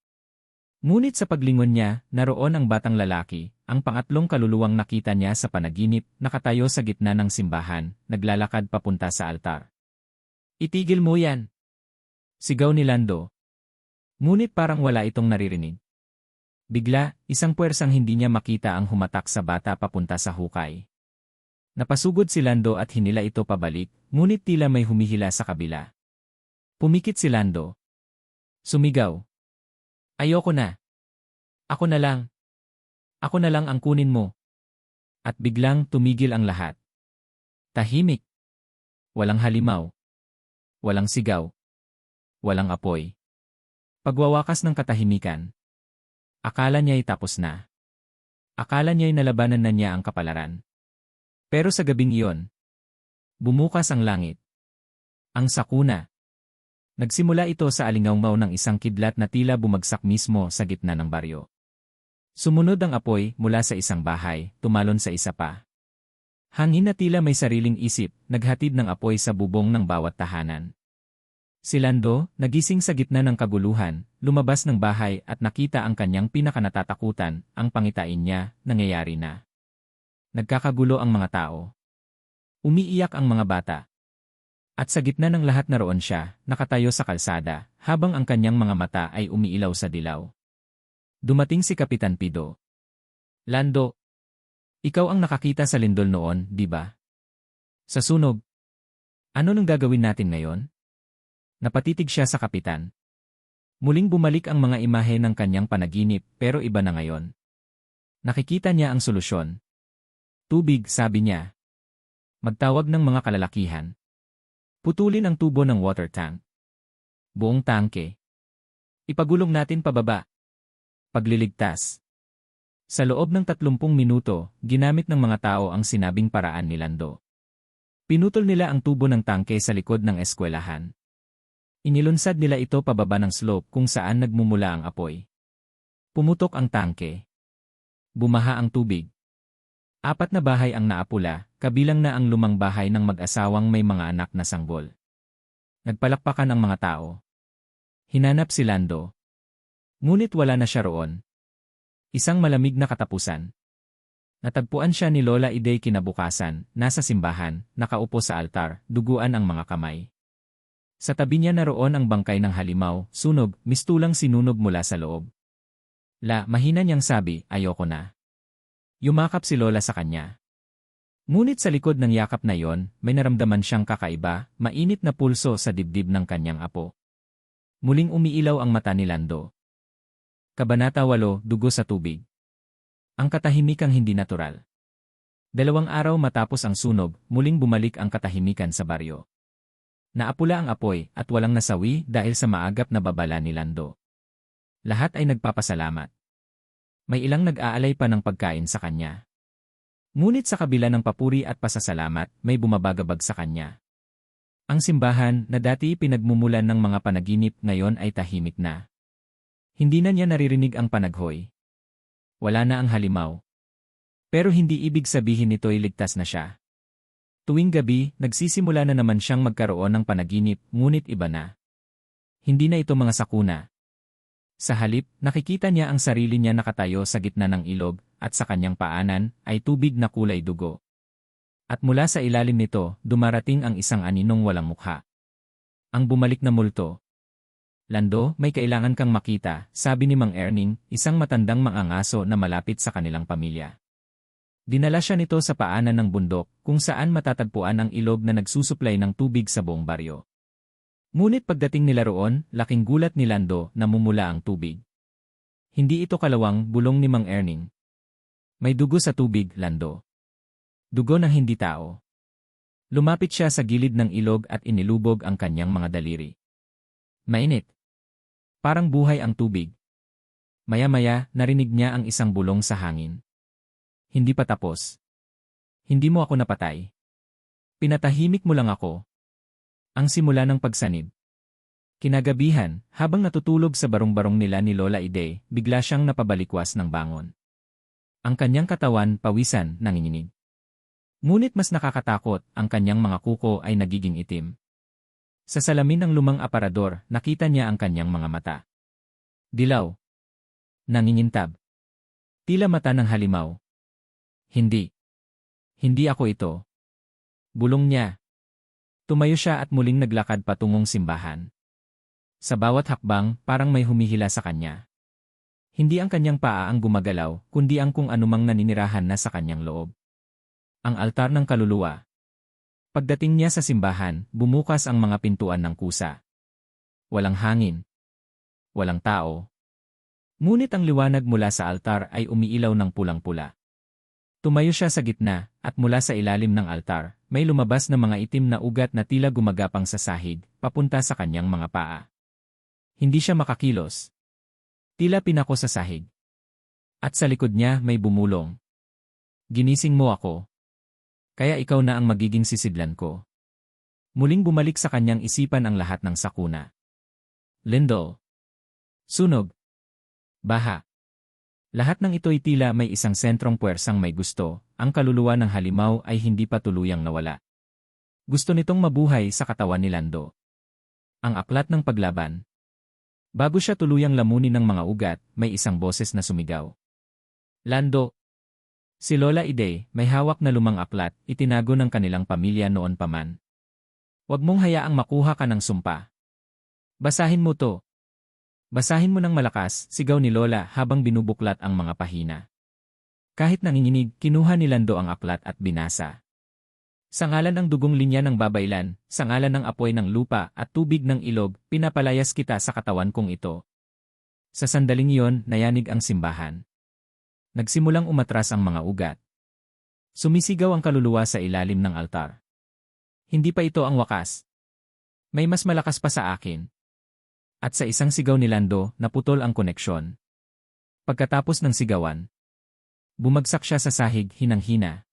Ngunit sa paglingon niya, naroon ang batang lalaki, ang pangatlong kaluluwang nakita niya sa panaginip, nakatayo sa gitna ng simbahan, naglalakad papunta sa altar. Itigil mo yan! Sigaw ni Lando. Ngunit parang wala itong naririnig. Bigla, isang puwersang hindi niya makita ang humatak sa bata papunta sa hukay. Napasugod si Lando at hinila ito pabalik, ngunit tila may humihila sa kabila. Pumikit si Lando. Sumigaw. Ayoko na. Ako na lang. Ako na lang ang kunin mo. At biglang tumigil ang lahat. Tahimik. Walang halimaw. Walang sigaw. Walang apoy. Pagwawakas ng katahimikan. Akala niya'y tapos na. Akala niya'y nalabanan na niya ang kapalaran. Pero sa gabing iyon, bumukas ang langit. Ang sakuna. Nagsimula ito sa alingaungaw ng isang kidlat na tila bumagsak mismo sa gitna ng baryo. Sumunod ang apoy mula sa isang bahay, tumalon sa isa pa. Hangin na tila may sariling isip, naghatid ng apoy sa bubong ng bawat tahanan. Si Lando, nagising sa gitna ng kaguluhan, lumabas ng bahay at nakita ang kanyang pinakanatatakutan, ang pangitain niya, nangyayari na. Nagkakagulo ang mga tao. Umiiyak ang mga bata. At sa gitna ng lahat naroon siya, nakatayo sa kalsada, habang ang kanyang mga mata ay umiilaw sa dilaw. Dumating si Kapitan Pido. Lando, ikaw ang nakakita sa lindol noon, di ba? Sa sunog. Ano nang gagawin natin ngayon? Napatitig siya sa kapitan. Muling bumalik ang mga imahe ng kanyang panaginip pero iba na ngayon. Nakikita niya ang solusyon. Tubig, sabi niya. Magtawag ng mga kalalakihan. Putulin ang tubo ng water tank. Buong tangke. Ipagulong natin pababa. Pagliligtas. Sa loob ng 30 minuto, ginamit ng mga tao ang sinabing paraan ni Lando. Pinutol nila ang tubo ng tangke sa likod ng eskwelahan. Inilunsad nila ito pababa ng slope kung saan nagmumula ang apoy. Pumutok ang tangke. Bumaha ang tubig. 4 na bahay ang naapula, kabilang na ang lumang bahay ng mag-asawang may mga anak na sanggol. Nagpalakpakan ang mga tao. Hinanap si Lando. Ngunit wala na siya roon. Isang malamig na katapusan. Natagpuan siya ni Lola Iday kinabukasan, nasa simbahan, nakaupo sa altar, duguan ang mga kamay. Sa tabi niya naroon ang bangkay ng halimaw, sunog, mistulang sinunog mula sa loob. Mahina niyang sabi, ayoko na. Yumakap si Lola sa kanya. Ngunit sa likod ng yakap na yon, may naramdaman siyang kakaiba, mainit na pulso sa dibdib ng kanyang apo. Muling umiilaw ang mata ni Lando. Kabanata 8, Dugo sa tubig. Ang katahimikang hindi natural. 2 araw matapos ang sunog, muling bumalik ang katahimikan sa baryo. Naapula ang apoy at walang nasawi dahil sa maagap na babala ni Lando. Lahat ay nagpapasalamat. May ilang nag-aalay pa ng pagkain sa kanya. Ngunit sa kabila ng papuri at pasasalamat, may bumabagabag sa kanya. Ang simbahan na dati pinagmumulan ng mga panaginip ngayon ay tahimik na. Hindi na niya naririnig ang panaghoy. Wala na ang halimaw. Pero hindi ibig sabihin nito'y ligtas na siya. Tuwing gabi, nagsisimula na naman siyang magkaroon ng panaginip, ngunit iba na. Hindi na ito mga sakuna. Sa halip, nakikita niya ang sarili niya nakatayo sa gitna ng ilog, at sa kanyang paanan ay tubig na kulay dugo. At mula sa ilalim nito, dumarating ang isang aninong walang mukha. Ang bumalik na multo. Lando, may kailangan kang makita, sabi ni Mang Erning, isang matandang mangangaso na malapit sa kanilang pamilya. Dinala siya nito sa paanan ng bundok, kung saan matatagpuan ang ilog na nagsusuplay ng tubig sa buong baryo. Ngunit pagdating nila roon, laking gulat ni Lando na mumula ang tubig. Hindi ito kalawang, bulong ni Mang Erning. May dugo sa tubig, Lando. Dugo ng hindi tao. Lumapit siya sa gilid ng ilog at inilubog ang kanyang mga daliri. Mainit. Parang buhay ang tubig. Maya-maya, narinig niya ang isang bulong sa hangin. Hindi pa tapos. Hindi mo ako napatay. Pinatahimik mo lang ako. Ang simula ng pagsanib. Kinagabihan, habang natutulog sa barong-barong nila ni Lola Iday, bigla siyang napabalikwas ng bangon. Ang kanyang katawan, pawisan, nanginginig. Ngunit mas nakakatakot, ang kanyang mga kuko ay nagiging itim. Sa salamin ng lumang aparador, nakita niya ang kanyang mga mata. Dilaw. Nangingintab. Tila mata ng halimaw. Hindi. Hindi ako ito. Bulong niya. Tumayo siya at muling naglakad patungong simbahan. Sa bawat hakbang, parang may humihila sa kanya. Hindi ang kanyang paa ang gumagalaw, kundi ang kung anumang naninirahan na sa kanyang loob. Ang altar ng kaluluwa. Pagdating niya sa simbahan, bumukas ang mga pintuan ng kusa. Walang hangin. Walang tao. Ngunit ang liwanag mula sa altar ay umiilaw ng pulang-pula. Tumayo siya sa gitna, at mula sa ilalim ng altar, may lumabas na mga itim na ugat na tila gumagapang sa sahig, papunta sa kanyang mga paa. Hindi siya makakilos. Tila pinako sa sahig. At sa likod niya may bumulong. Ginising mo ako. Kaya ikaw na ang magiging sisidlan ko. Muling bumalik sa kanyang isipan ang lahat ng sakuna. Lindol. Sunog. Baha. Lahat ng ito'y tila may isang sentrong puwersang may gusto, ang kaluluwa ng halimaw ay hindi pa tuluyang nawala. Gusto nitong mabuhay sa katawan ni Lando. Ang aklat ng paglaban. Bago siya tuluyang lamunin ng mga ugat, may isang boses na sumigaw. Lando. Si Lola Iday, may hawak na lumang aklat, itinago ng kanilang pamilya noon pa man. Huwag mong hayaang makuha ka ng sumpa. Basahin mo to. Basahin mo ng malakas, sigaw ni Lola habang binubuklat ang mga pahina. Kahit nanginginig, kinuha ni Lando ang aklat at binasa. Sa ngalan ng dugong linya ng babaylan, sa ngalan ng apoy ng lupa at tubig ng ilog, pinapalayas kita sa katawan kong ito. Sa sandaling iyon, nayanig ang simbahan. Nagsimulang umatras ang mga ugat. Sumisigaw ang kaluluwa sa ilalim ng altar. Hindi pa ito ang wakas. May mas malakas pa sa akin. At sa isang sigaw ni Lando, naputol ang koneksyon. Pagkatapos ng sigawan, bumagsak siya sa sahig, hinang-hina.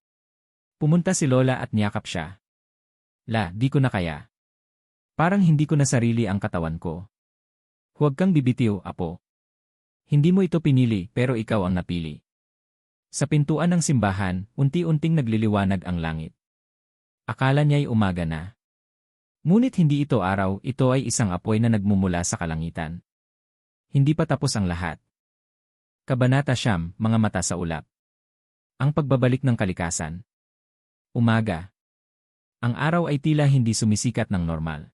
Pumunta si Lola at niyakap siya. Di ko na kaya. Parang hindi ko na sarili ang katawan ko. Huwag kang bibitiw, apo. Hindi mo ito pinili, pero ikaw ang napili. Sa pintuan ng simbahan, unti-unting nagliliwanag ang langit. Akala niya'y umaga na. Ngunit hindi ito araw, ito ay isang apoy na nagmumula sa kalangitan. Hindi pa tapos ang lahat. Kabanata 9, mga mata sa ulap. Ang pagbabalik ng kalikasan. Umaga. Ang araw ay tila hindi sumisikat ng normal.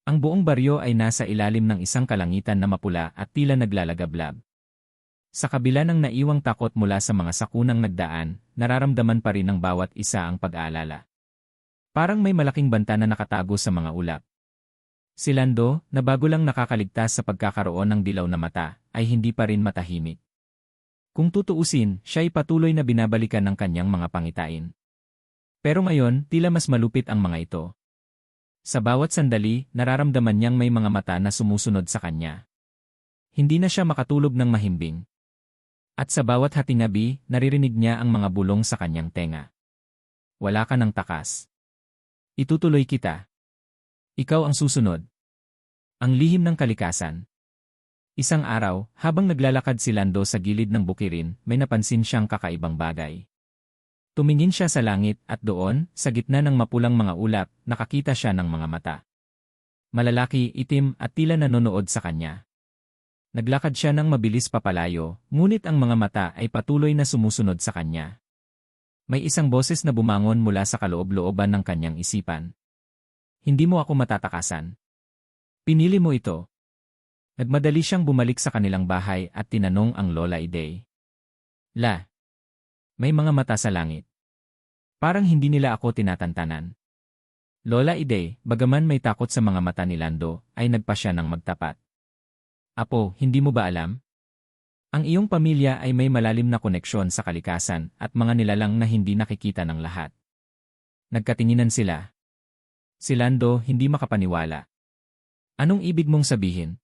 Ang buong baryo ay nasa ilalim ng isang kalangitan na mapula at tila naglalagablab. Sa kabila ng naiwang takot mula sa mga sakunang nagdaan, nararamdaman pa rin ng bawat isa ang pag-aalala. Parang may malaking banta na nakatago sa mga ulap. Si Lando, na bago lang nakakaligtas sa pagkakaroon ng dilaw na mata, ay hindi pa rin matahimik. Kung tutuusin, siya ay patuloy na binabalikan ng kanyang mga pangitain. Pero ngayon, tila mas malupit ang mga ito. Sa bawat sandali, nararamdaman niyang may mga mata na sumusunod sa kanya. Hindi na siya makatulog ng mahimbing. At sa bawat hatingabi, naririnig niya ang mga bulong sa kanyang tenga. Wala ka ng takas. Itutuloy kita. Ikaw ang susunod. Ang lihim ng kalikasan. Isang araw, habang naglalakad si Lando sa gilid ng bukirin, may napansin siyang kakaibang bagay. Tumingin siya sa langit at doon, sa gitna ng mapulang mga ulap, nakakita siya ng mga mata. Malalaki, itim at tila nanonood sa kanya. Naglakad siya ng mabilis papalayo, ngunit ang mga mata ay patuloy na sumusunod sa kanya. May isang boses na bumangon mula sa kaloob-looban ng kanyang isipan. Hindi mo ako matatakasan. Pinili mo ito. Nagmadali siyang bumalik sa kanilang bahay at tinanong ang Lola Iday. May mga mata sa langit. Parang hindi nila ako tinatantanan. Lola Iday, bagaman may takot sa mga mata ni Lando, ay nagpa siya ng magtapat. Apo, hindi mo ba alam? Ang iyong pamilya ay may malalim na koneksyon sa kalikasan at mga nilalang na hindi nakikita ng lahat. Nagkatinginan sila. Si Lando hindi makapaniwala. Anong ibig mong sabihin?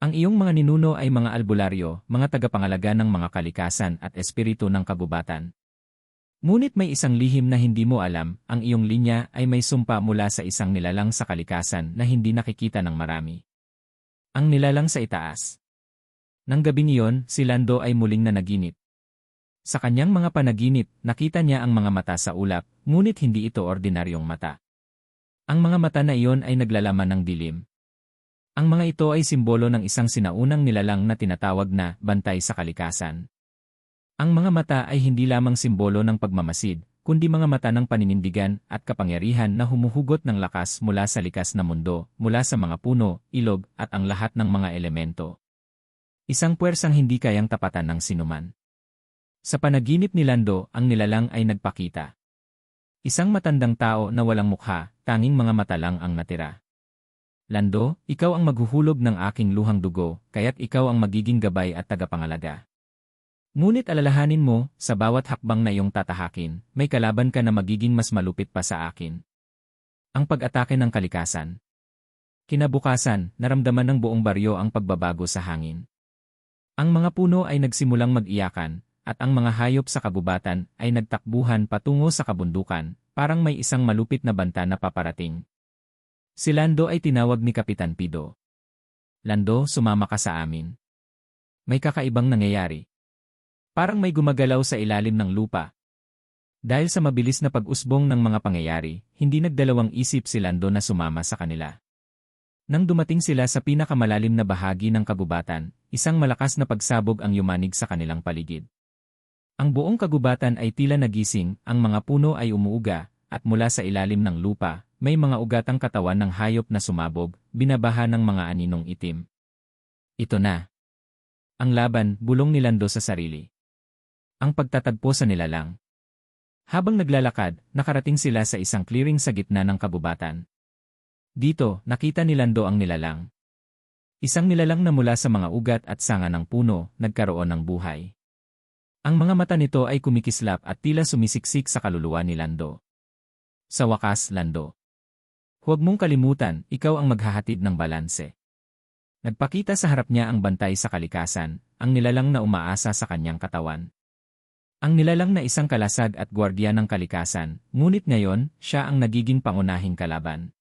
Ang iyong mga ninuno ay mga albularyo, mga tagapangalaga ng mga kalikasan at espiritu ng kagubatan. Ngunit may isang lihim na hindi mo alam, ang iyong linya ay may sumpa mula sa isang nilalang sa kalikasan na hindi nakikita ng marami. Ang nilalang sa itaas. Nang gabing iyon, si Lando ay muling nanaginip. Sa kanyang mga panaginip, nakita niya ang mga mata sa ulap, ngunit hindi ito ordinaryong mata. Ang mga mata na iyon ay naglalaman ng dilim. Ang mga ito ay simbolo ng isang sinaunang nilalang na tinatawag na bantay sa kalikasan. Ang mga mata ay hindi lamang simbolo ng pagmamasid, kundi mga mata ng paninindigan at kapangyarihan na humuhugot ng lakas mula sa likas na mundo, mula sa mga puno, ilog at ang lahat ng mga elemento. Isang puwersang hindi kayang tapatan ng sinuman. Sa panaginip ni Lando, ang nilalang ay nagpakita. Isang matandang tao na walang mukha, tanging mga mata lang ang natira. Lando, ikaw ang maghuhulog ng aking luhang dugo, kaya't ikaw ang magiging gabay at tagapangalaga. Ngunit alalahanin mo, sa bawat hakbang na iyong tatahakin, may kalaban ka na magiging mas malupit pa sa akin. Ang pag-atake ng kalikasan. Kinabukasan, naramdaman ng buong baryo ang pagbabago sa hangin. Ang mga puno ay nagsimulang mag-iyakan, at ang mga hayop sa kagubatan ay nagtakbuhan patungo sa kabundukan, parang may isang malupit na banta na paparating. Si Lando ay tinawag ni Kapitan Pido. Lando, sumama ka sa amin. May kakaibang nangyayari. Parang may gumagalaw sa ilalim ng lupa. Dahil sa mabilis na pag-usbong ng mga pangyayari, hindi nagdalawang isip si Lando na sumama sa kanila. Nang dumating sila sa pinakamalalim na bahagi ng kagubatan, isang malakas na pagsabog ang yumanig sa kanilang paligid. Ang buong kagubatan ay tila nagising, ang mga puno ay umuuga, at mula sa ilalim ng lupa, may mga ugatang katawan ng hayop na sumabog, binabaha ng mga aninong itim. Ito na. Ang laban, bulong ni Lando sa sarili. Ang pagtatagpo sa nilalang. Habang naglalakad, nakarating sila sa isang clearing sa gitna ng kabubatan. Dito, nakita ni Lando ang nilalang. Isang nilalang na mula sa mga ugat at sanga ng puno, nagkaroon ng buhay. Ang mga mata nito ay kumikislap at tila sumisiksik sa kaluluwa ni Lando. Sa wakas, Lando. Huwag mong kalimutan, ikaw ang maghahatid ng balanse. Nagpakita sa harap niya ang bantay sa kalikasan, ang nilalang na umaasa sa kanyang katawan. Ang nilalang na isang kalasag at gwardiya ng kalikasan, ngunit ngayon, siya ang nagiging pangunahing kalaban.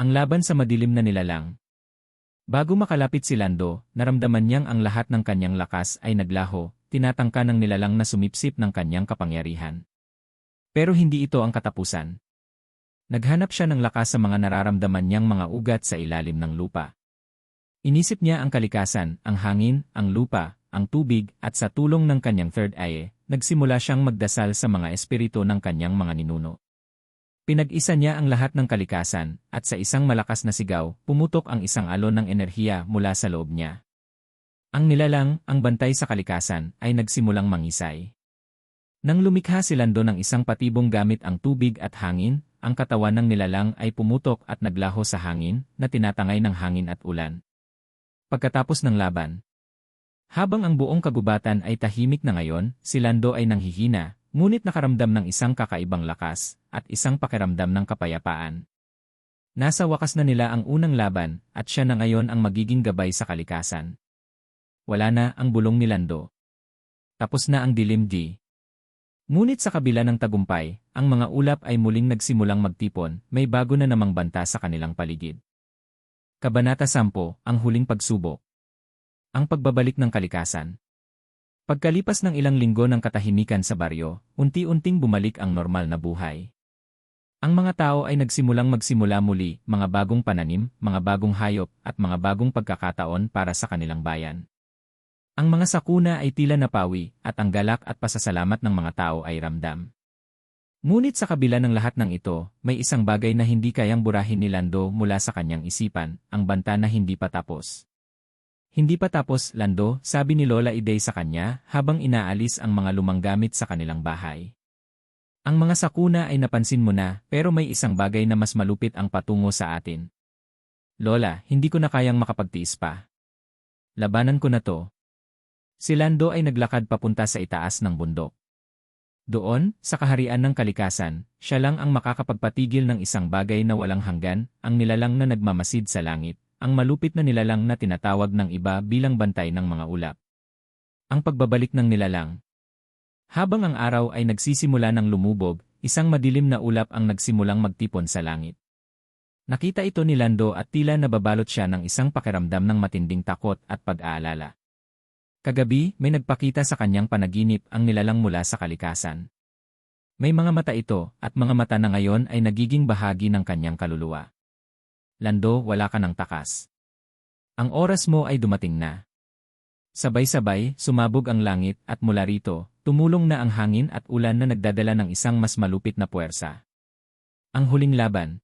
Ang laban sa madilim na nilalang. Bago makalapit si Lando, naramdaman niyang ang lahat ng kanyang lakas ay naglaho, tinatangka ng nilalang na sumipsip ng kanyang kapangyarihan. Pero hindi ito ang katapusan. Naghanap siya ng lakas sa mga nararamdaman niyang mga ugat sa ilalim ng lupa. Inisip niya ang kalikasan, ang hangin, ang lupa, ang tubig, at sa tulong ng kanyang third eye, nagsimula siyang magdasal sa mga espiritu ng kanyang mga ninuno. Pinag-isa niya ang lahat ng kalikasan, at sa isang malakas na sigaw, pumutok ang isang alon ng enerhiya mula sa loob niya. Ang nilalang, ang bantay sa kalikasan, ay nagsimulang mangisay. Nang lumikha si Lando ng isang patibong gamit ang tubig at hangin, ang katawan ng nilalang ay pumutok at naglaho sa hangin, na tinatangay ng hangin at ulan. Pagkatapos ng laban, habang ang buong kagubatan ay tahimik na ngayon, si Lando ay nanghihina, ngunit nakaramdam ng isang kakaibang lakas, at isang pakiramdam ng kapayapaan. Nasa wakas na nila ang unang laban, at siya na ngayon ang magiging gabay sa kalikasan. Wala na ang bulong ni Lando. Tapos na ang dilim di. Ngunit sa kabila ng tagumpay, ang mga ulap ay muling nagsimulang magtipon, may bago na namang banta sa kanilang paligid. Kabanata 10, ang huling pagsubok. Ang pagbabalik ng kalikasan. Pagkalipas ng ilang linggo ng katahimikan sa baryo, unti-unting bumalik ang normal na buhay. Ang mga tao ay nagsimulang magsimula muli, mga bagong pananim, mga bagong hayop, at mga bagong pagkakataon para sa kanilang bayan. Ang mga sakuna ay tila napawi, at ang galak at pasasalamat ng mga tao ay ramdam. Ngunit sa kabila ng lahat ng ito, may isang bagay na hindi kayang burahin ni Lando mula sa kanyang isipan, ang banta na hindi pa tapos. Hindi pa tapos, Lando, sabi ni Lola Iday sa kanya, habang inaalis ang mga lumang gamit sa kanilang bahay. Ang mga sakuna ay napansin mo na, pero may isang bagay na mas malupit ang patungo sa atin. Lola, hindi ko na kayang makapagtiis pa. Labanan ko na to. Si Lando ay naglakad papunta sa itaas ng bundok. Doon, sa kaharian ng kalikasan, siya lang ang makakapagpatigil ng isang bagay na walang hanggan, ang nilalang na nagmamasid sa langit, ang malupit na nilalang na tinatawag ng iba bilang bantay ng mga ulap. Ang pagbabalik ng nilalang. Habang ang araw ay nagsisimula ng lumubog, isang madilim na ulap ang nagsimulang magtipon sa langit. Nakita ito ni Lando at tila nababalot siya ng isang pakiramdam ng matinding takot at pag-aalala. Kagabi, may nagpakita sa kanyang panaginip ang nilalang mula sa kalikasan. May mga mata ito, at mga mata na ngayon ay nagiging bahagi ng kanyang kaluluwa. Lando, wala ka ng takas. Ang oras mo ay dumating na. Sabay-sabay, sumabog ang langit at mula rito, tumulong na ang hangin at ulan na nagdadala ng isang mas malupit na puwersa. Ang huling laban.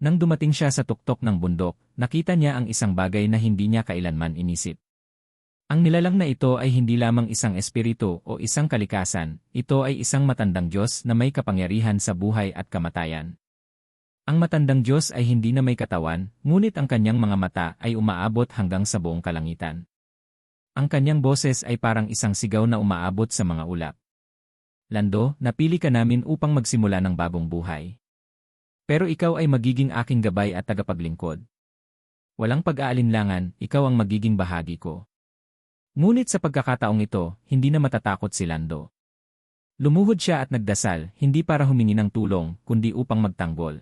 Nang dumating siya sa tuktok ng bundok, nakita niya ang isang bagay na hindi niya kailanman inisip. Ang nilalang na ito ay hindi lamang isang espiritu o isang kalikasan, ito ay isang matandang Diyos na may kapangyarihan sa buhay at kamatayan. Ang matandang Diyos ay hindi na may katawan, ngunit ang kanyang mga mata ay umaabot hanggang sa buong kalangitan. Ang kanyang boses ay parang isang sigaw na umaabot sa mga ulap. Lando, napili ka namin upang magsimula ng bagong buhay. Pero ikaw ay magiging aking gabay at tagapaglingkod. Walang pag-aalinlangan, ikaw ang magiging bahagi ko. Ngunit sa pagkakataong ito, hindi na matatakot si Lando. Lumuhod siya at nagdasal, hindi para humingi ng tulong, kundi upang magtanggol.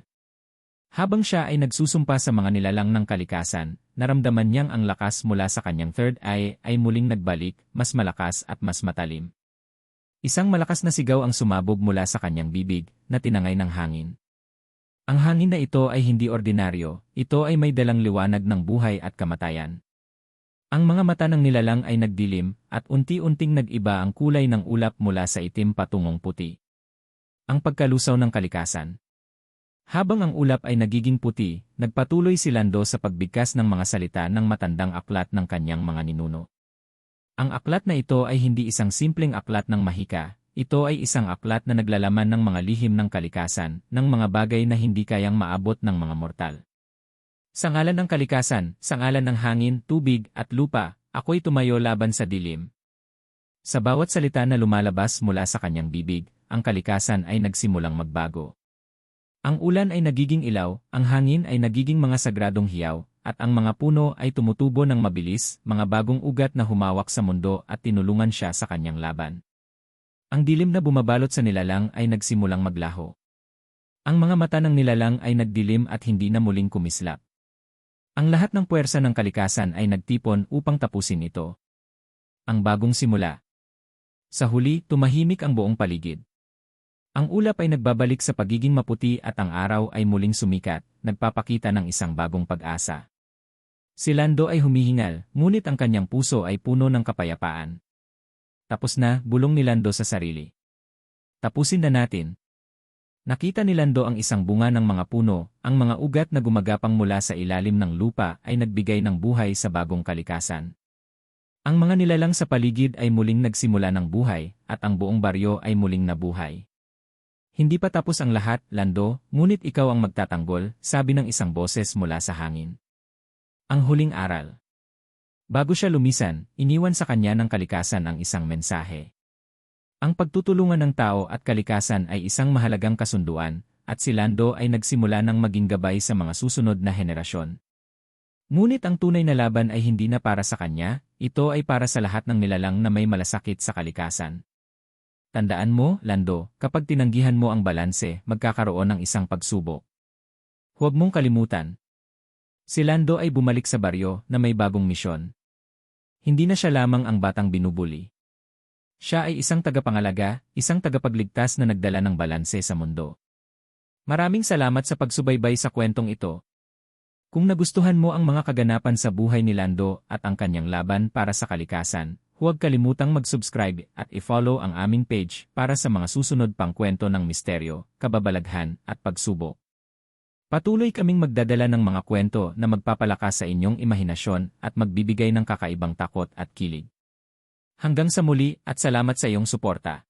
Habang siya ay nagsusumpa sa mga nilalang ng kalikasan, naramdaman niyang ang lakas mula sa kanyang third eye ay muling nagbalik, mas malakas at mas matalim. Isang malakas na sigaw ang sumabog mula sa kanyang bibig, na tinangay ng hangin. Ang hangin na ito ay hindi ordinaryo, ito ay may dalang liwanag ng buhay at kamatayan. Ang mga mata ng nilalang ay nagdilim, at unti-unting nag-iba ang kulay ng ulap mula sa itim patungong puti. Ang pagkalusaw ng kalikasan. Habang ang ulap ay nagiging puti, nagpatuloy si Lando sa pagbigkas ng mga salita ng matandang aklat ng kanyang mga ninuno. Ang aklat na ito ay hindi isang simpleng aklat ng mahika, ito ay isang aklat na naglalaman ng mga lihim ng kalikasan, ng mga bagay na hindi kayang maabot ng mga mortal. Sa ngalan ng kalikasan, sa ngalan ng hangin, tubig, at lupa, ako'y tumayo laban sa dilim. Sa bawat salita na lumalabas mula sa kanyang bibig, ang kalikasan ay nagsimulang magbago. Ang ulan ay nagiging ilaw, ang hangin ay nagiging mga sagradong hiyaw, at ang mga puno ay tumutubo ng mabilis, mga bagong ugat na humawak sa mundo at tinulungan siya sa kanyang laban. Ang dilim na bumabalot sa nilalang ay nagsimulang maglaho. Ang mga mata ng nilalang ay nagdilim at hindi na muling kumislap. Ang lahat ng puwersa ng kalikasan ay nagtipon upang tapusin ito. Ang bagong simula. Sa huli, tumahimik ang buong paligid. Ang ulap ay nagbabalik sa pagiging maputi at ang araw ay muling sumikat, nagpapakita ng isang bagong pag-asa. Si Lando ay humihingal, ngunit ang kanyang puso ay puno ng kapayapaan. Tapos na, bulong ni Lando sa sarili. Tapusin na natin. Nakita ni Lando ang isang bunga ng mga puno, ang mga ugat na gumagapang mula sa ilalim ng lupa ay nagbigay ng buhay sa bagong kalikasan. Ang mga nilalang sa paligid ay muling nagsimula ng buhay, at ang buong baryo ay muling nabuhay. Hindi pa tapos ang lahat, Lando, ngunit ikaw ang magtatanggol, sabi ng isang boses mula sa hangin. Ang huling aral. Bago siya lumisan, iniwan sa kanya ng kalikasan ang isang mensahe. Ang pagtutulungan ng tao at kalikasan ay isang mahalagang kasunduan, at si Lando ay nagsimula ng maging gabay sa mga susunod na henerasyon. Ngunit ang tunay na laban ay hindi na para sa kanya, ito ay para sa lahat ng nilalang na may malasakit sa kalikasan. Tandaan mo, Lando, kapag tinanggihan mo ang balanse, magkakaroon ng isang pagsubok. Huwag mong kalimutan. Si Lando ay bumalik sa baryo na may bagong misyon. Hindi na siya lamang ang batang binubuli. Siya ay isang tagapangalaga, isang tagapagligtas na nagdala ng balanse sa mundo. Maraming salamat sa pagsubaybay sa kwentong ito. Kung nagustuhan mo ang mga kaganapan sa buhay ni Lando at ang kanyang laban para sa kalikasan, huwag kalimutang mag-subscribe at i-follow ang aming page para sa mga susunod pang kwento ng misteryo, kababalaghan at pagsubok. Patuloy kaming magdadala ng mga kwento na magpapalakas sa inyong imahinasyon at magbibigay ng kakaibang takot at kilig. Hanggang sa muli at salamat sa iyong suporta.